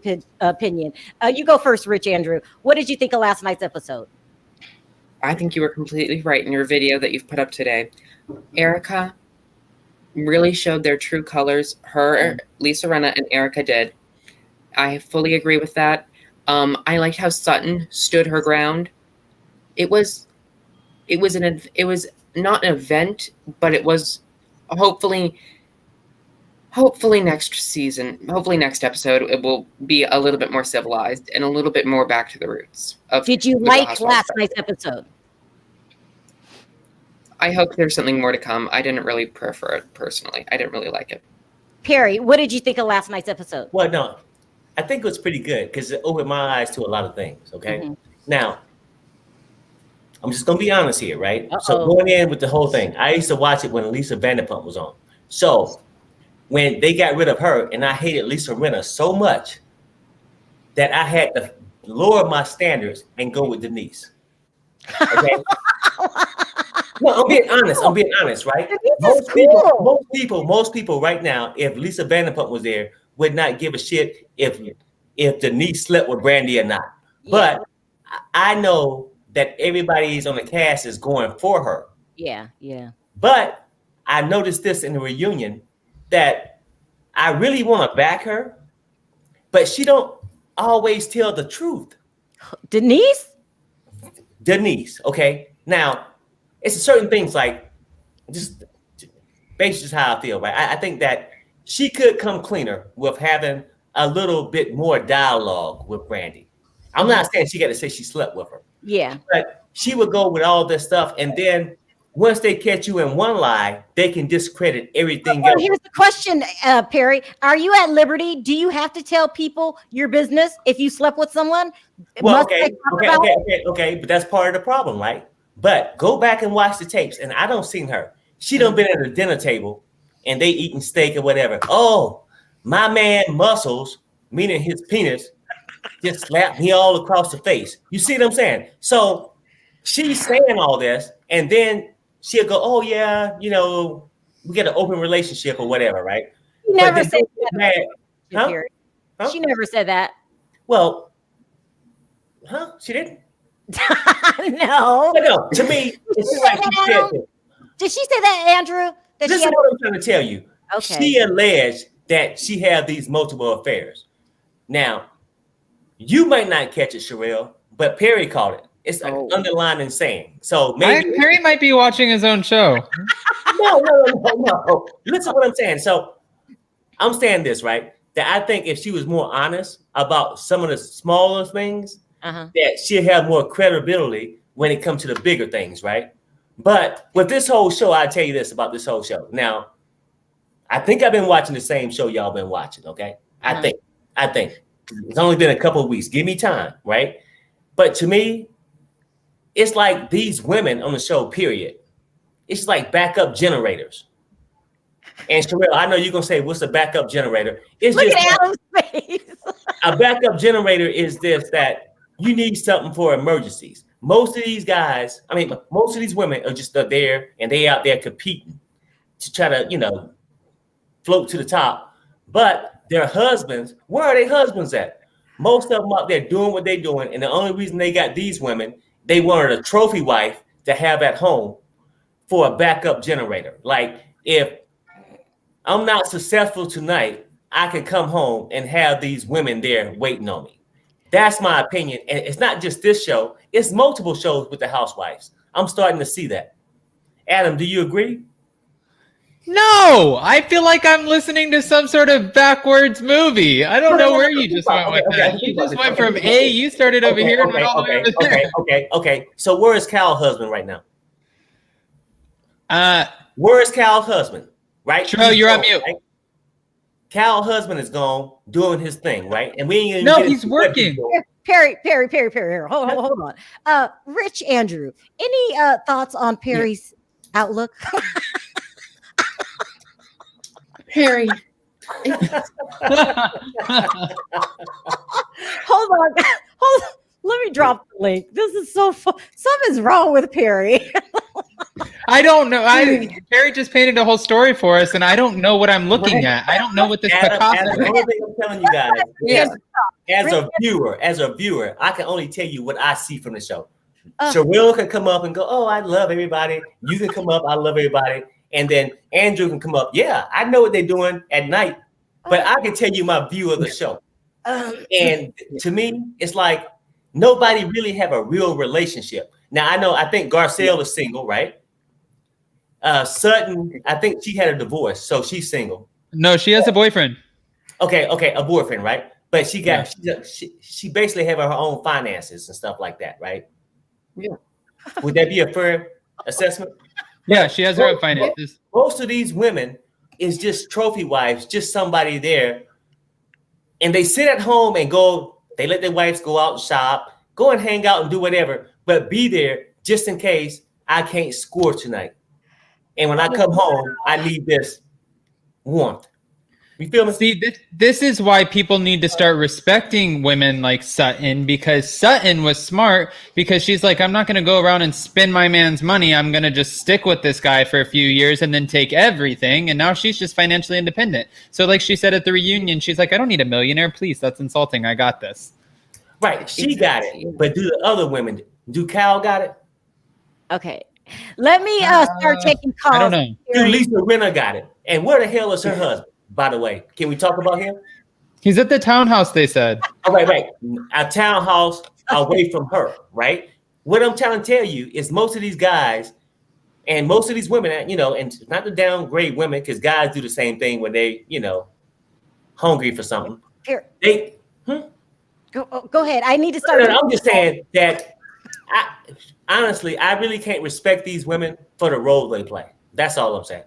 opinion. You go first, Rich Andrew. What did you think of last night's episode? I think you were completely right in your video that you've put up today. Erika really showed their true colors. Her, Lisa Rinna, and Erika did. I fully agree with that. I liked how Sutton stood her ground. It was not an event, but it was hopefully Hopefully next season, hopefully next episode, it will be a little bit more civilized and a little bit more back to the roots. Did you like last night's episode? I hope there's something more to come. I didn't really prefer it personally. I didn't really like it. Perry, what did you think of last night's episode? Well, no, I think it was pretty good because it opened my eyes to a lot of things. Okay, now I'm just gonna be honest here, right? So going in with the whole thing, I used to watch it when Lisa Vanderpump was on. So when they got rid of her, and I hated Lisa Rinna so much that I had to lower my standards and go with Denise. Okay. No, I'm being honest, right? Most people right now, if Lisa Vanderpump was there, would not give a shit if Denise slept with Brandy or not. Yeah. But I know that everybody's on the cast is going for her. Yeah, yeah. But I noticed this in the reunion that I really want to back her, but she don't always tell the truth. Denise, okay? Now, it's certain things like just basically how I feel, right? I think that she could come cleaner with having a little bit more dialogue with Brandy. I'm not saying she got to say she slept with her. Yeah. But she would go with all this stuff, and then once they catch you in one lie, they can discredit everything else. Here's the question, Perry. Are you at liberty? Do you have to tell people your business if you slept with someone? Well, okay. But that's part of the problem, right? But go back and watch the tapes, and I don't seen her. She done been at a dinner table, and they eating steak or whatever. Oh, my man Muscles, meaning his penis, just slapped me all across the face. You see what I'm saying? So she's saying all this, and then she'll go, oh, yeah, you know, we get an open relationship or whatever, right? She never said that. Huh? She never said that. Well, she didn't? No. No, to me, it's like she said it. Did she say that, Andrew? This is what I'm trying to tell you. Okay. She alleged that she had these multiple affairs. Now, you might not catch it, Sharrell, but Perry caught it. It's an underlining saying. So maybe Perry might be watching his own show. No. Listen to what I'm saying. So I'm saying this, right? That I think if she was more honest about some of the smaller things, that she'll have more credibility when it comes to the bigger things, right? But with this whole show, I'll tell you this about this whole show. Now, I think I've been watching the same show y'all been watching, okay? I think. It's only been a couple of weeks. Give me time, right? But to me, it's like these women on the show, period. It's like backup generators. And Sharrell, I know you're going to say, what's a backup generator? It's Look just at Adam's face. A backup generator is this, that you need something for emergencies. Most of these guys, most of these women are just there and they out there competing to try to, float to the top. But their husbands, where are their husbands at? Most of them out there doing what they're doing. And the only reason they got these women, they wanted a trophy wife to have at home for a backup generator. Like, if I'm not successful tonight, I can come home and have these women there waiting on me. That's my opinion. And it's not just this show. It's multiple shows with the housewives. I'm starting to see that. Adam, do you agree? No, I feel like I'm listening to some sort of backwards movie. I don't know where you just went with that. You just went from A, you started over here and went all the way over there. Okay. So where is Cal's husband right now? Where is Cal's husband? Right? Sharrell, you're on mute. Right? Cal's husband is gone doing his thing, right? And we ain't even No, he's working. Perry. Hold on. Rich Andrew, any thoughts on Perry's outlook? Perry. Hold on. Let me drop the link. This is so fun. Something's wrong with Perry. I don't know. Perry just painted a whole story for us, and I don't know what I'm looking at. I don't know what this Picasso is. The only thing I'm telling you guys as a viewer, I can only tell you what I see from the show. Sharrell can come up and go, oh, I love everybody. You can come up, I love everybody. And then Andrew can come up. Yeah, I know what they're doing at night, but I can tell you my view of the show. And to me, it's like nobody really have a real relationship. Now, I think Garcelle is single, right? Sutton, I think she had a divorce, so she's single. No, she has a boyfriend. Okay, a boyfriend, right? But she basically have her own finances and stuff like that, right? Yeah. Would that be a fair assessment? Yeah, she has her own finances. Most of these women is just trophy wives, just somebody there, and they sit at home and go. They let their wives go out and shop, go and hang out and do whatever, but be there just in case I can't score tonight. And when I come home, I need this warmth. You feel me? See, this is why people need to start respecting women like Sutton, because Sutton was smart, because she's like, I'm not going to go around and spend my man's money. I'm going to just stick with this guy for a few years and then take everything. And now she's just financially independent. So like she said at the reunion, she's like, I don't need a millionaire. Please, that's insulting. I got this. Right. She got it. But do the other women, do Cal got it? Okay. Let me start taking calls. I don't know. Do Lisa Rinna got it? And where the hell is her husband, by the way? Can we talk about him? He's at the townhouse, they said. Oh, right. A townhouse away from her, right? What I'm trying to tell you is most of these guys and most of these women, you know, and not to downgrade women, because guys do the same thing when they, you know, hungry for something. Here. They Go ahead. I need to start. I'm just saying that honestly, I really can't respect these women for the role they play. That's all I'm saying.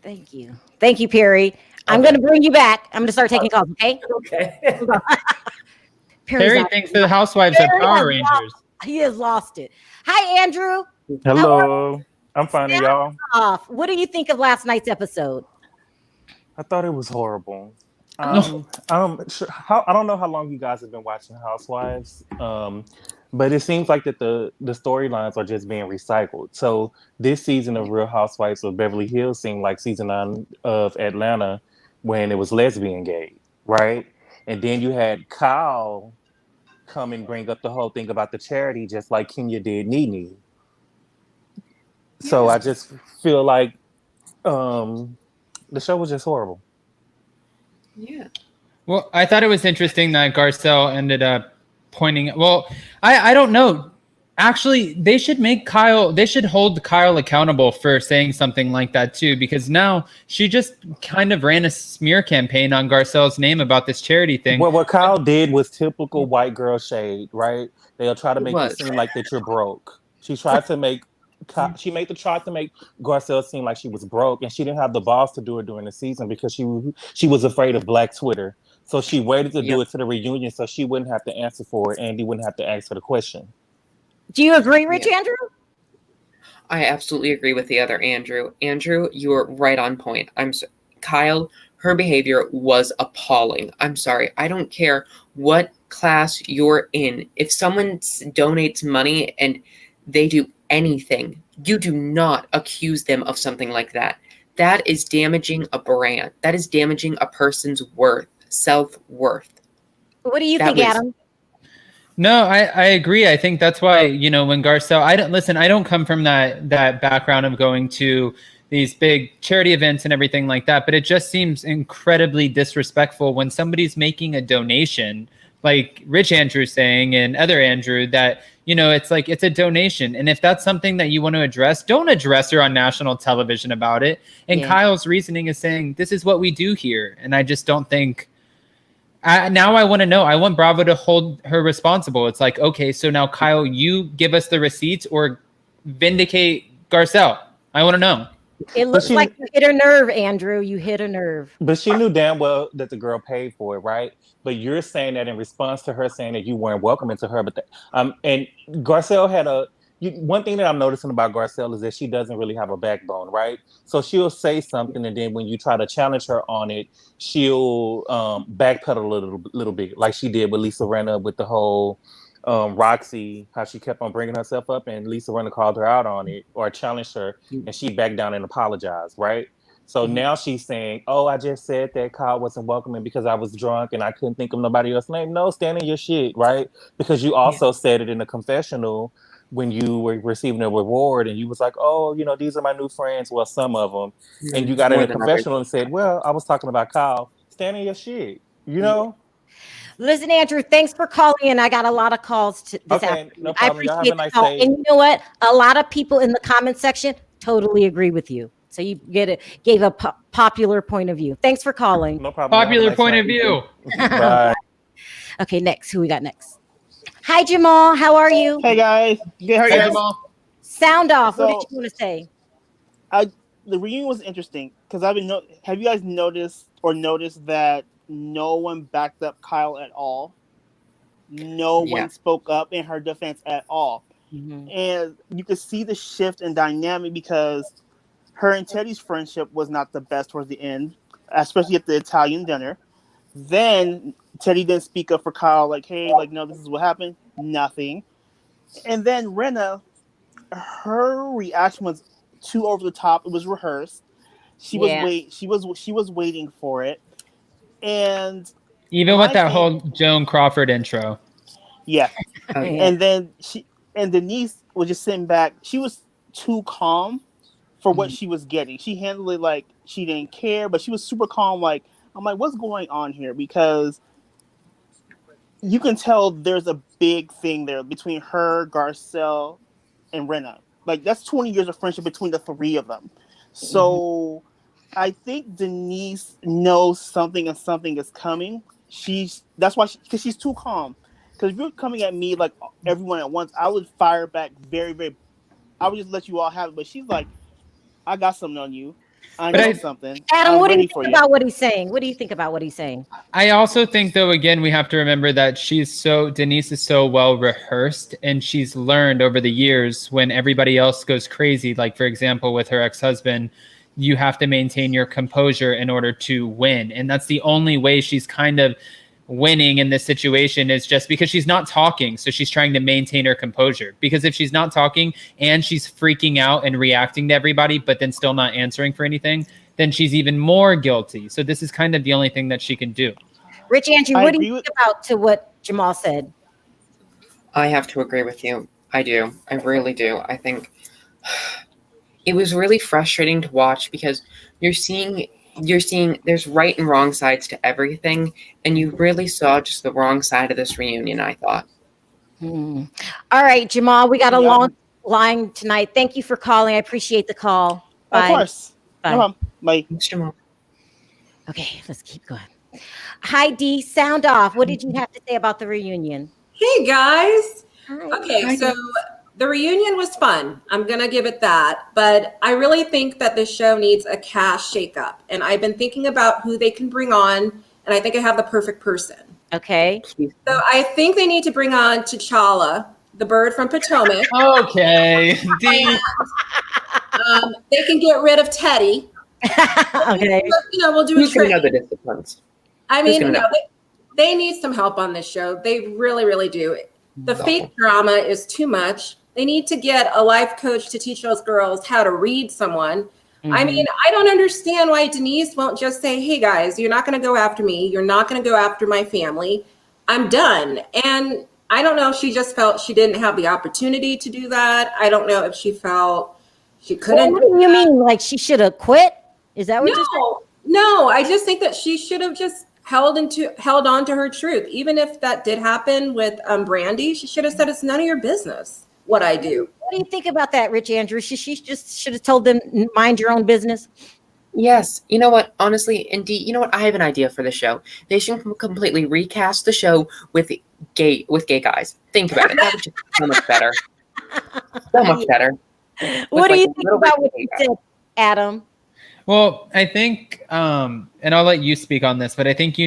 Thank you. Thank you, Perry. I'm going to bring you back. I'm going to start taking calls, okay? Okay. Perry thinks the housewives are Power Rangers. He has lost it. Hi, Andrew. Hello. I'm fine, and y'all. What do you think of last night's episode? I thought it was horrible. I don't know how long you guys have been watching Housewives, but it seems like that the storylines are just being recycled. So this season of Real Housewives of Beverly Hills seemed like season 9 of Atlanta when it was lesbian gay, right? And then you had Kyle come and bring up the whole thing about the charity, just like Kenya did Nene. So I just feel like the show was just horrible. Yeah. Well, I thought it was interesting that Garcelle ended up pointing. Well, I don't know. Actually, they should hold Kyle accountable for saying something like that too, because now she just kind of ran a smear campaign on Garcelle's name about this charity thing. Well, what Kyle did was typical white girl shade, right? They'll try to make it seem like that you're broke. She tried to make Garcelle seem like she was broke, and she didn't have the balls to do it during the season because she was afraid of Black Twitter. So she waited to do it to the reunion so she wouldn't have to answer for it. Andy wouldn't have to ask for the question. Do you agree, Rich Andrew? I absolutely agree with the other Andrew. Andrew, you are right on point. Kyle, her behavior was appalling. I'm sorry. I don't care what class you're in. If someone donates money and they do anything, you do not accuse them of something like that. That is damaging a brand. That is damaging a person's self-worth. What do you think, Adam? No, I agree. I think that's why, when Garcelle, I don't come from that background of going to these big charity events and everything like that, but it just seems incredibly disrespectful when somebody's making a donation, like Rich Andrew saying and other Andrew, that, it's like, it's a donation. And if that's something that you want to address, don't address her on national television about it. And Kyle's reasoning is saying, this is what we do here. And I just don't think, now I want to know. I want Bravo to hold her responsible. It's like, okay, so now Kyle, you give us the receipts or vindicate Garcelle. I want to know. It looks like you hit a nerve, Andrew. You hit a nerve. But she knew damn well that the girl paid for it, right? But you're saying that in response to her saying that you weren't welcoming to her. But and Garcelle had one thing that I'm noticing about Garcelle is that she doesn't really have a backbone, right? So she'll say something, and then when you try to challenge her on it, she'll backpedal a little bit, like she did with Lisa Rinna with the whole Roxy, how she kept on bringing herself up, and Lisa Rinna called her out on it or challenged her, and she backed down and apologized, right? So now she's saying, oh, I just said that Kyle wasn't welcoming because I was drunk and I couldn't think of nobody else's name. No, stand in your shit, right? Because you also said it in the confessional when you were receiving a reward and you was like, oh, these are my new friends. Well, some of them. And you got in a confessional and said, well, I was talking about Kyle. Stand in your shit, Listen, Andrew, thanks for calling in. I got a lot of calls this afternoon. No problem. I appreciate the call. And you know what? A lot of people in the comment section totally agree with you. So you gave a popular point of view. Thanks for calling. No problem. Popular point of view. Bye. Okay, next. Who we got next? Hi, Jamal. How are you? Hey guys, good. How are you Hey, guys? Jamal. Sound off. What So- did you want to say? The reunion was interesting because have you guys noticed that no one backed up Kyle at all? No Yeah. one spoke up in her defense at all. Mhm. And you could see the shift in dynamic because her and Teddy's friendship was not the best towards the end, especially at the Italian dinner. Then Teddy didn't speak up for Kyle, like, hey, like, no, this is what happened. Nothing. And then Rinna, her reaction was too over the top. It was rehearsed. She was waiting for it. And Even with that thing- whole Joan Crawford intro. yeah. Oh, yeah. And then Denise was just sitting back. She was too calm for what she was getting. She handled it like she didn't care, but she was super calm. Like, I'm like, what's going on here? Because you can tell there's a big thing there between her, Garcelle, and Rinna. Like, that's 20 years of friendship between the three of them. So I think Denise knows something and something is coming. That's why because she's too calm. Because if you're coming at me like everyone at once, I would fire back very, very. I would just let you all have it. But she's like, I got something on you. I know something. Adam, I'm what do you ready for think about what he's saying? What do you think about what he's saying? I also think, though, again, we have to remember that Denise is so well rehearsed, and she's learned over the years when everybody else goes crazy. Like, for example, with her ex-husband, you have to maintain your composure in order to win. And that's the only way she's kind of winning in this situation, is just because she's not talking. So she's trying to maintain her composure, because if she's not talking and she's freaking out and reacting to everybody, but then still not answering for anything, then she's even more guilty. So this is kind of the only thing that she can do. Rich Andrew, what do you think about to what Jamal said? I have to agree with you. I do. I really do. I think it was really frustrating to watch because you're seeing there's right and wrong sides to everything, and you really saw just the wrong side of this reunion, I thought. All right, Jamal, we got a long line tonight. Thank you for calling. I appreciate the call. Bye. Of course. Bye. No problem. Bye. Thanks, Jamal. Okay, let's keep going. Hi, Dee. Sound off. What did you have to say about the reunion? Hey, guys. Hi. Okay, so the reunion was fun. I'm going to give it that. But I really think that this show needs a cast shakeup. And I've been thinking about who they can bring on, and I think I have the perfect person. Okay. So I think they need to bring on T'Challa, the bird from Potomac. Okay. Dee. They can get rid of Teddy. Okay. We'll do Who's a going to know trick. the disciplines? I mean, gonna know? they need some help on this show. They really, really do. The fake drama is too much. They need to get a life coach to teach those girls how to read someone. I mean, I don't understand why Denise won't just say, hey, guys, you're not going to go after me. You're not going to go after my family. I'm done. And I don't know if she just felt she didn't have the opportunity to do that. I don't know if she felt she couldn't. What do you mean? Like she should have quit? Is that what you're saying? No, I just think that she should have just held on to her truth. Even if that did happen with Brandy, she should have said, it's none of your business what I do. What do you think about that, Rich Andrew? She just should have told them, mind your own business. Yes. You know what? Honestly, indeed, you know what? I have an idea for the show. They should completely recast the show with gay guys. Think about it. That would just be so much better. So much better. What do like you a think little about bit what of you gay said, Adam? Well, I think, and I'll let you speak on this, but I think,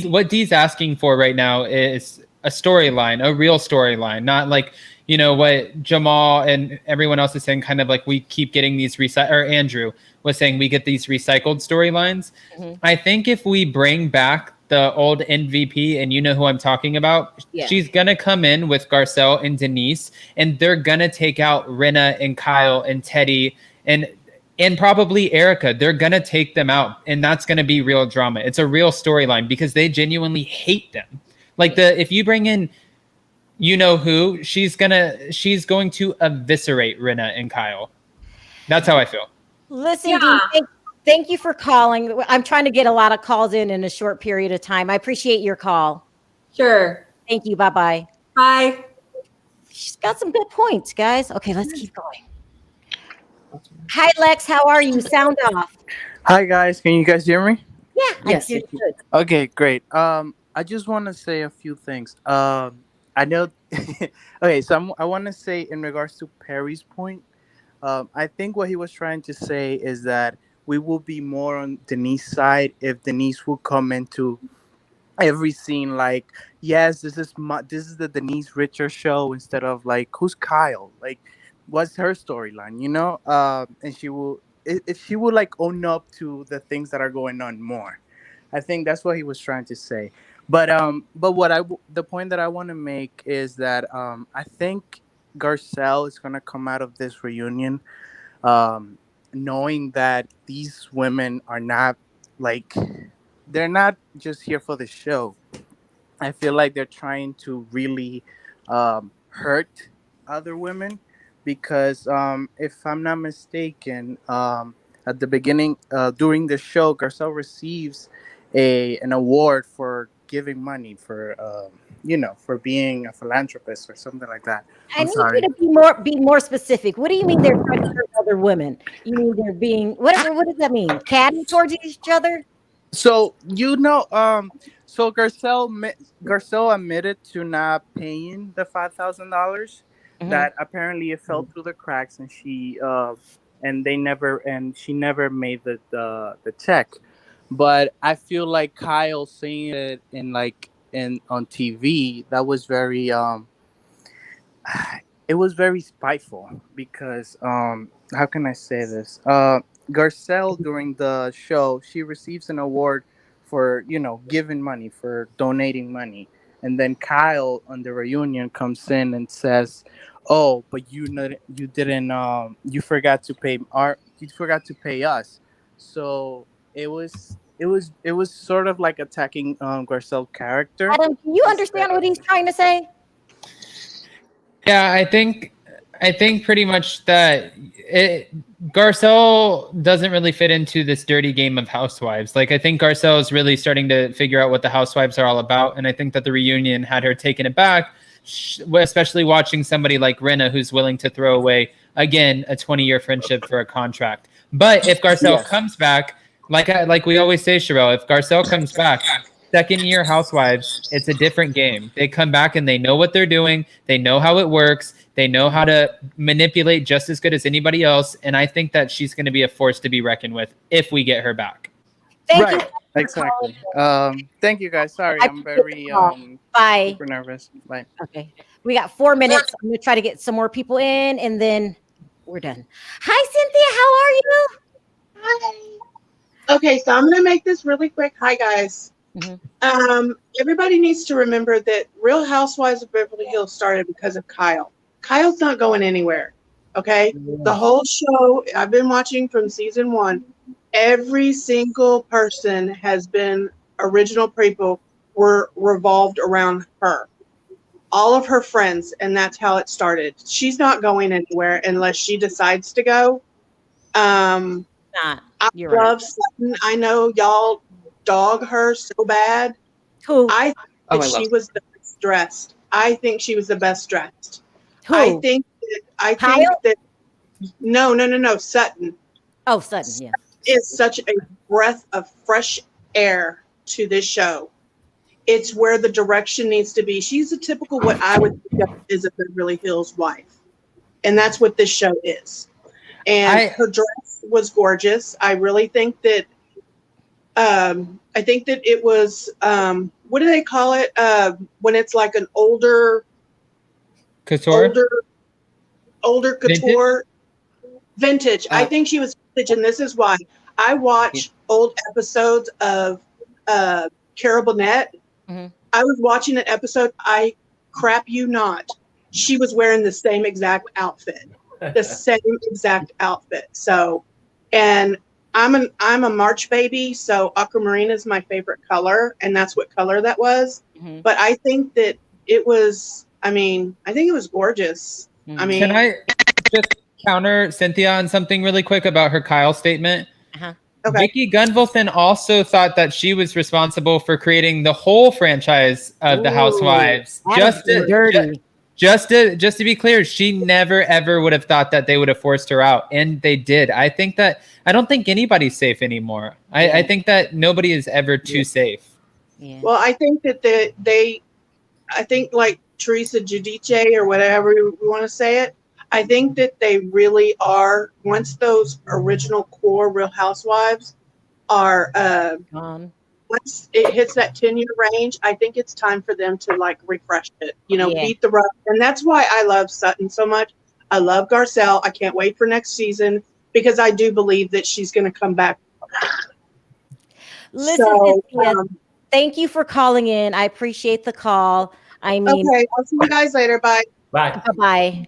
what Dee's asking for right now is a storyline, a real storyline, not like, what Jamal and everyone else is saying, kind of like we keep getting these or Andrew was saying we get these recycled storylines. I think if we bring back the old MVP, and you know who I'm talking about, she's going to come in with Garcelle and Denise, and they're going to take out Rinna and Kyle and Teddy and probably Erika. They're going to take them out, and that's going to be real drama. It's a real storyline because they genuinely hate them. Like if you bring in, who, she's going to eviscerate Rinna and Kyle. That's how I feel. Listen, Dee, thank you for calling. I'm trying to get a lot of calls in a short period of time. I appreciate your call. Sure. Thank you. Bye-bye. Bye. She's got some good points, guys. Okay, let's keep going. Hi, Lex. How are you? Sound off. Hi guys, can you guys hear me? Yeah, Yes. I did good. Okay, great. I just want to say a few things. I know. Okay, so I want to say in regards to Perry's point. I think what he was trying to say is that we will be more on Denise's side if Denise will come into every scene like, yes, this is the Denise Richards show instead of like, who's Kyle, like what's her storyline, and she will, if she would like own up to the things that are going on more. I think that's what he was trying to say. But the point that I want to make is that I think Garcelle is gonna come out of this reunion um, knowing that these women are not like, they're not just here for the show. I feel like they're trying to really hurt other women because if I'm not mistaken, at the beginning during the show, Garcelle receives an award for giving money for for being a philanthropist or something like that. I I'm need you sorry. to be more specific. What do you mean they're trying to hurt other women? You mean they're being what does that mean? Catty towards each other? So so Garcelle admitted to not paying the $5,000. Mhm. That apparently it fell through the cracks, and she never made the check. But I feel like Kyle saying it in on TV, that was very it was very spiteful because how can I say this? Garcelle during the show, she receives an award for giving money, for donating money, and then Kyle on the reunion comes in and says, "Oh, but you didn't you forgot to pay us." So it was sort of like attacking Garcelle's character. Adam, can you understand what he's trying to say? Yeah, I think pretty much that Garcelle doesn't really fit into this dirty game of housewives. Like, I think Garcelle is really starting to figure out what the housewives are all about, and I think that the reunion had her taken aback, especially watching somebody like Rinna who's willing to throw away again a 20-year friendship for a contract. But if Garcelle comes back, like we always say, Sharrell, if Garcelle comes back, second year housewives, it's a different game. They come back and they know what they're doing. They know how it works. They know how to manipulate just as good as anybody else. And I think that she's going to be a force to be reckoned with if we get her back. Thank you. Right, exactly. Thank you guys. Sorry, I'm very Bye. super nervous. Bye. Okay. We got 4 minutes. I'm gonna try to get some more people in and then we're done. Hi, Cynthia. How are you? Hi. Okay, so I'm going to make this really quick. Hi, guys. Everybody needs to remember that Real Housewives of Beverly Hills started because of Kyle. Kyle's not going anywhere. Okay. The whole show I've been watching from season 1. Every single person has been original people were revolved around her. All of her friends, and that's how it started. She's not going anywhere unless she decides to go. I love Sutton. I know y'all dog her so bad. Who? I think she was the best dressed. I think she was the best dressed. Who? I think that no, Sutton. Oh, Sutton, yeah. Is such a breath of fresh air to this show. It's where the direction needs to be. She's a typical what I would think of is a Beverly Hills wife. And that's what this show is. And her dress was gorgeous. I really think that it was what do they call it? When it's like an older couture? Older couture. Vintage. I think she was vintage, and this is why. I watch old episodes of Carol Burnett. I was watching an episode, I crap you not. She was wearing the same exact outfit. The same exact outfit. So, and I'm a March baby, so aquamarine is my favorite color, and that's what color that was. But I think that it was, I think it was gorgeous. Can I just counter Cynthia on something really quick about her Kyle statement? Okay. Vicky Gunvalson also thought that she was responsible for creating the whole franchise of the Housewives. Just Just to be clear, she never ever would have thought that they would have forced her out, and they did. I don't think anybody's safe anymore. I think that nobody is ever too safe. Yeah. Well, I think that I think like Teresa Giudice or whatever we want to say it, I think that they really are, once those original core Real Housewives are, Gone. once it hits that 10-year range, I think it's time for them to like refresh it, Yeah. beat the rust. And that's why I love Sutton so much. I love Garcelle. I can't wait for next season because I do believe that she's going to come back. Listen, Cynthia, thank you for calling in. I appreciate the call. I mean, okay, I'll see you guys later. Bye. Bye. Bye.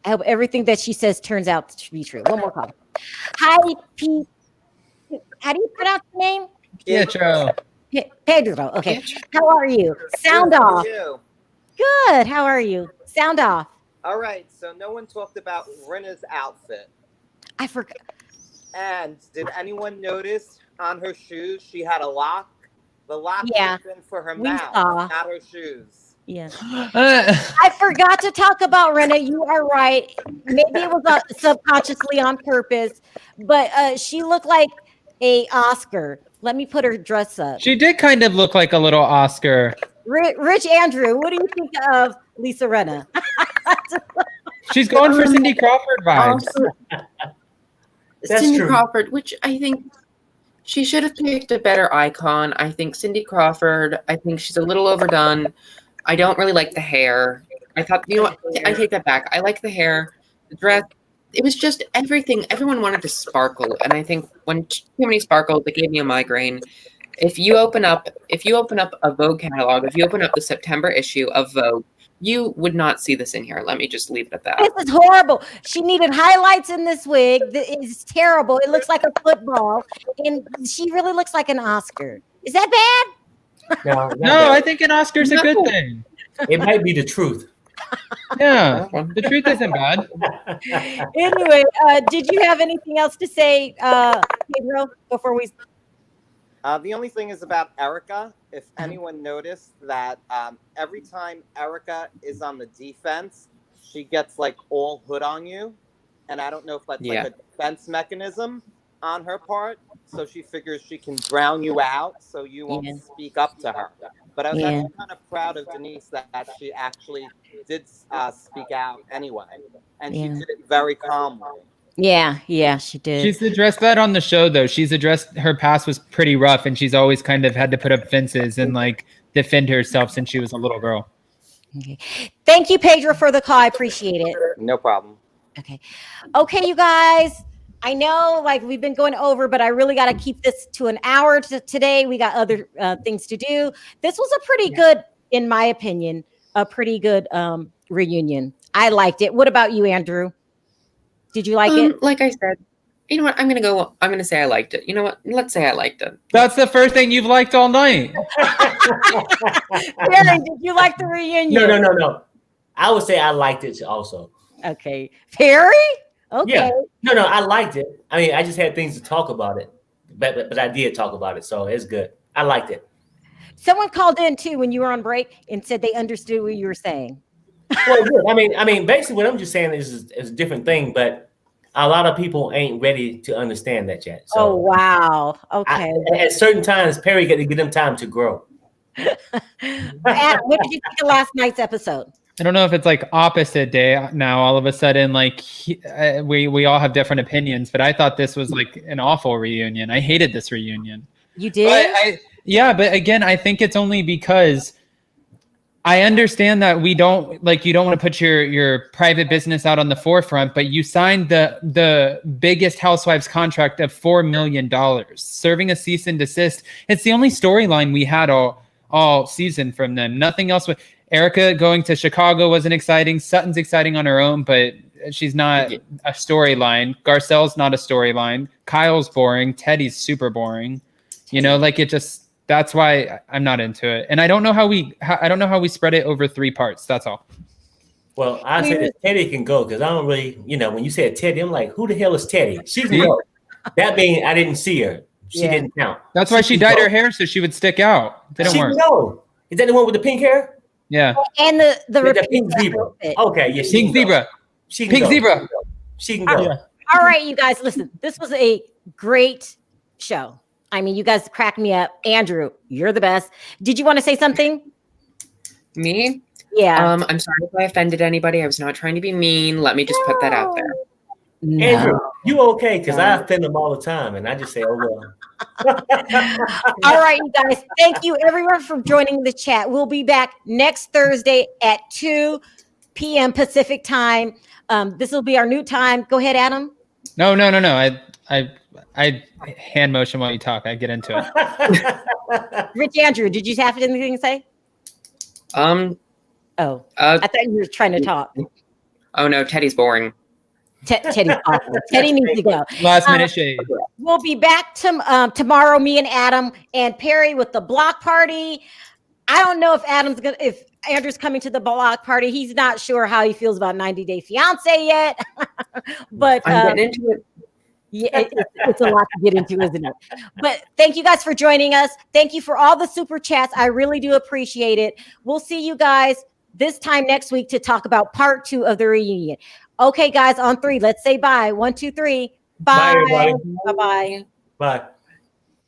I hope everything that she says turns out to be true. One more call. Hi, Pete. How do you pronounce the name? Pietro. Pedro. Okay. How are you? Sound off. Good. How are you? Sound off. All right. So no one talked about Rinna's outfit. I forgot. And did anyone notice on her shoes she had a lock? The lock Yeah. was in for her We mouth, saw. not her shoes. Yeah. I forgot to talk about Rinna. You are right. Maybe it was subconsciously on purpose, but she looked like a Oscar. Let me put her dress up. She did kind of look like a little Oscar. Rich Andrew, what do you think of Lisa Rinna? She's going for Cindy Crawford vibes. That's Cindy true. Crawford, which I think she should have picked a better icon. I think Cindy Crawford, I think she's a little overdone. I don't really like the hair. I thought, you know what? I take that back. I like the hair, the dress. It was just everything. Everyone wanted to sparkle. And I think when too many sparkled, it gave me a migraine. If you open up a Vogue catalog, if you open up the September issue of Vogue, you would not see this in here. Let me just leave it at that. This is horrible. She needed highlights in this wig. It's terrible. It looks like a football. And she really looks like an Oscar. Is that bad? No, I think an Oscar's a good thing. It might be the truth. Yeah, the truth isn't bad. Anyway, did you have anything else to say, Pedro, before we... The only thing is about Erika. If anyone noticed that every time Erika is on the defense, she gets like all hood on you. And I don't know if that's like a defense mechanism on her part. So she figures she can drown you out so you won't speak up to her. But I was actually kind of proud of Denise that she actually did speak out anyway. And she did it very calmly. Yeah, she did. She's addressed that on the show, though. She's addressed her past was pretty rough, and she's always kind of had to put up fences and like defend herself since she was a little girl. Okay. Thank you, Pedro, for the call. I appreciate it. No problem. Okay, you guys. I know, like, we've been going over, but I really got to keep this to an hour today. We got other things to do. This was a pretty good, in my opinion, a pretty good reunion. I liked it. What about you, Andrew? Did you like it? Like I said, you know what? I'm going to say I liked it. You know what? Let's say I liked it. That's the first thing you've liked all night. Darren, did you like the reunion? No. I would say I liked it also. Okay. Perry? Okay. Yeah. No, I liked it. I mean, I just had things to talk about it, but I did talk about it, so it's good. I liked it. Someone called in too when you were on break and said they understood what you were saying. Well, good. I mean, basically, what I'm just saying is a different thing, but a lot of people ain't ready to understand that yet. So oh wow. Okay. At certain times, Perry got to give them time to grow. Adam, what did you think of last night's episode? I don't know if it's like opposite day now. All of a sudden, like we all have different opinions, but I thought this was like an awful reunion. I hated this reunion. You did? But again, I think it's only because I understand that you don't want to put your private business out on the forefront, but you signed the biggest Housewives contract of $4 million, serving a cease and desist. It's the only storyline we had all season from them. Nothing else. Erika going to Chicago wasn't exciting. Sutton's exciting on her own, but she's not a storyline. Garcelle's not a storyline. Kyle's boring. Teddy's super boring. You know, like it just. That's why I'm not into it, and I don't know how we spread it over 3 parts. That's all. Well, I say that Teddy can go because I don't really, when you said Teddy, I'm like, who the hell is Teddy? She can go. That being, I didn't see her. She didn't count. That's why she dyed her hair so she would stick out. Didn't work. No, is that the one with the pink hair? Yeah. And the The pink zebra. Okay, yeah, Pink zebra. Pink zebra. She can go. All right, you guys, listen. This was a great show. I mean, you guys cracked me up. Andrew, you're the best. Did you want to say something? Me? Yeah. I'm sorry if I offended anybody. I was not trying to be mean. Let me just put that out there. No. Andrew, you okay? Because I offend them all the time, and I just say, oh well. All right, you guys. Thank you, everyone, for joining the chat. We'll be back next Thursday at 2 p.m. Pacific time. This will be our new time. Go ahead, Adam. No. I hand motion while you talk. I get into it. Rich Andrew, did you have anything to say? I thought you were trying to talk. Oh no, Teddy's boring. Teddy's awful. Teddy needs to go. Last minute shade. We'll be back tomorrow, me and Adam and Perry with the block party. I don't know if Andrew's coming to the block party. He's not sure how he feels about 90 Day Fiance yet. But I'm getting into it. Yeah, it's a lot to get into, isn't it? But thank you guys for joining us. Thank you for all the super chats. I really do appreciate it. We'll see you guys this time next week to talk about part 2 of the reunion. Okay, guys, on 3, let's say bye. 1, 2, 3. Bye. Bye, everybody. Bye-bye. Bye.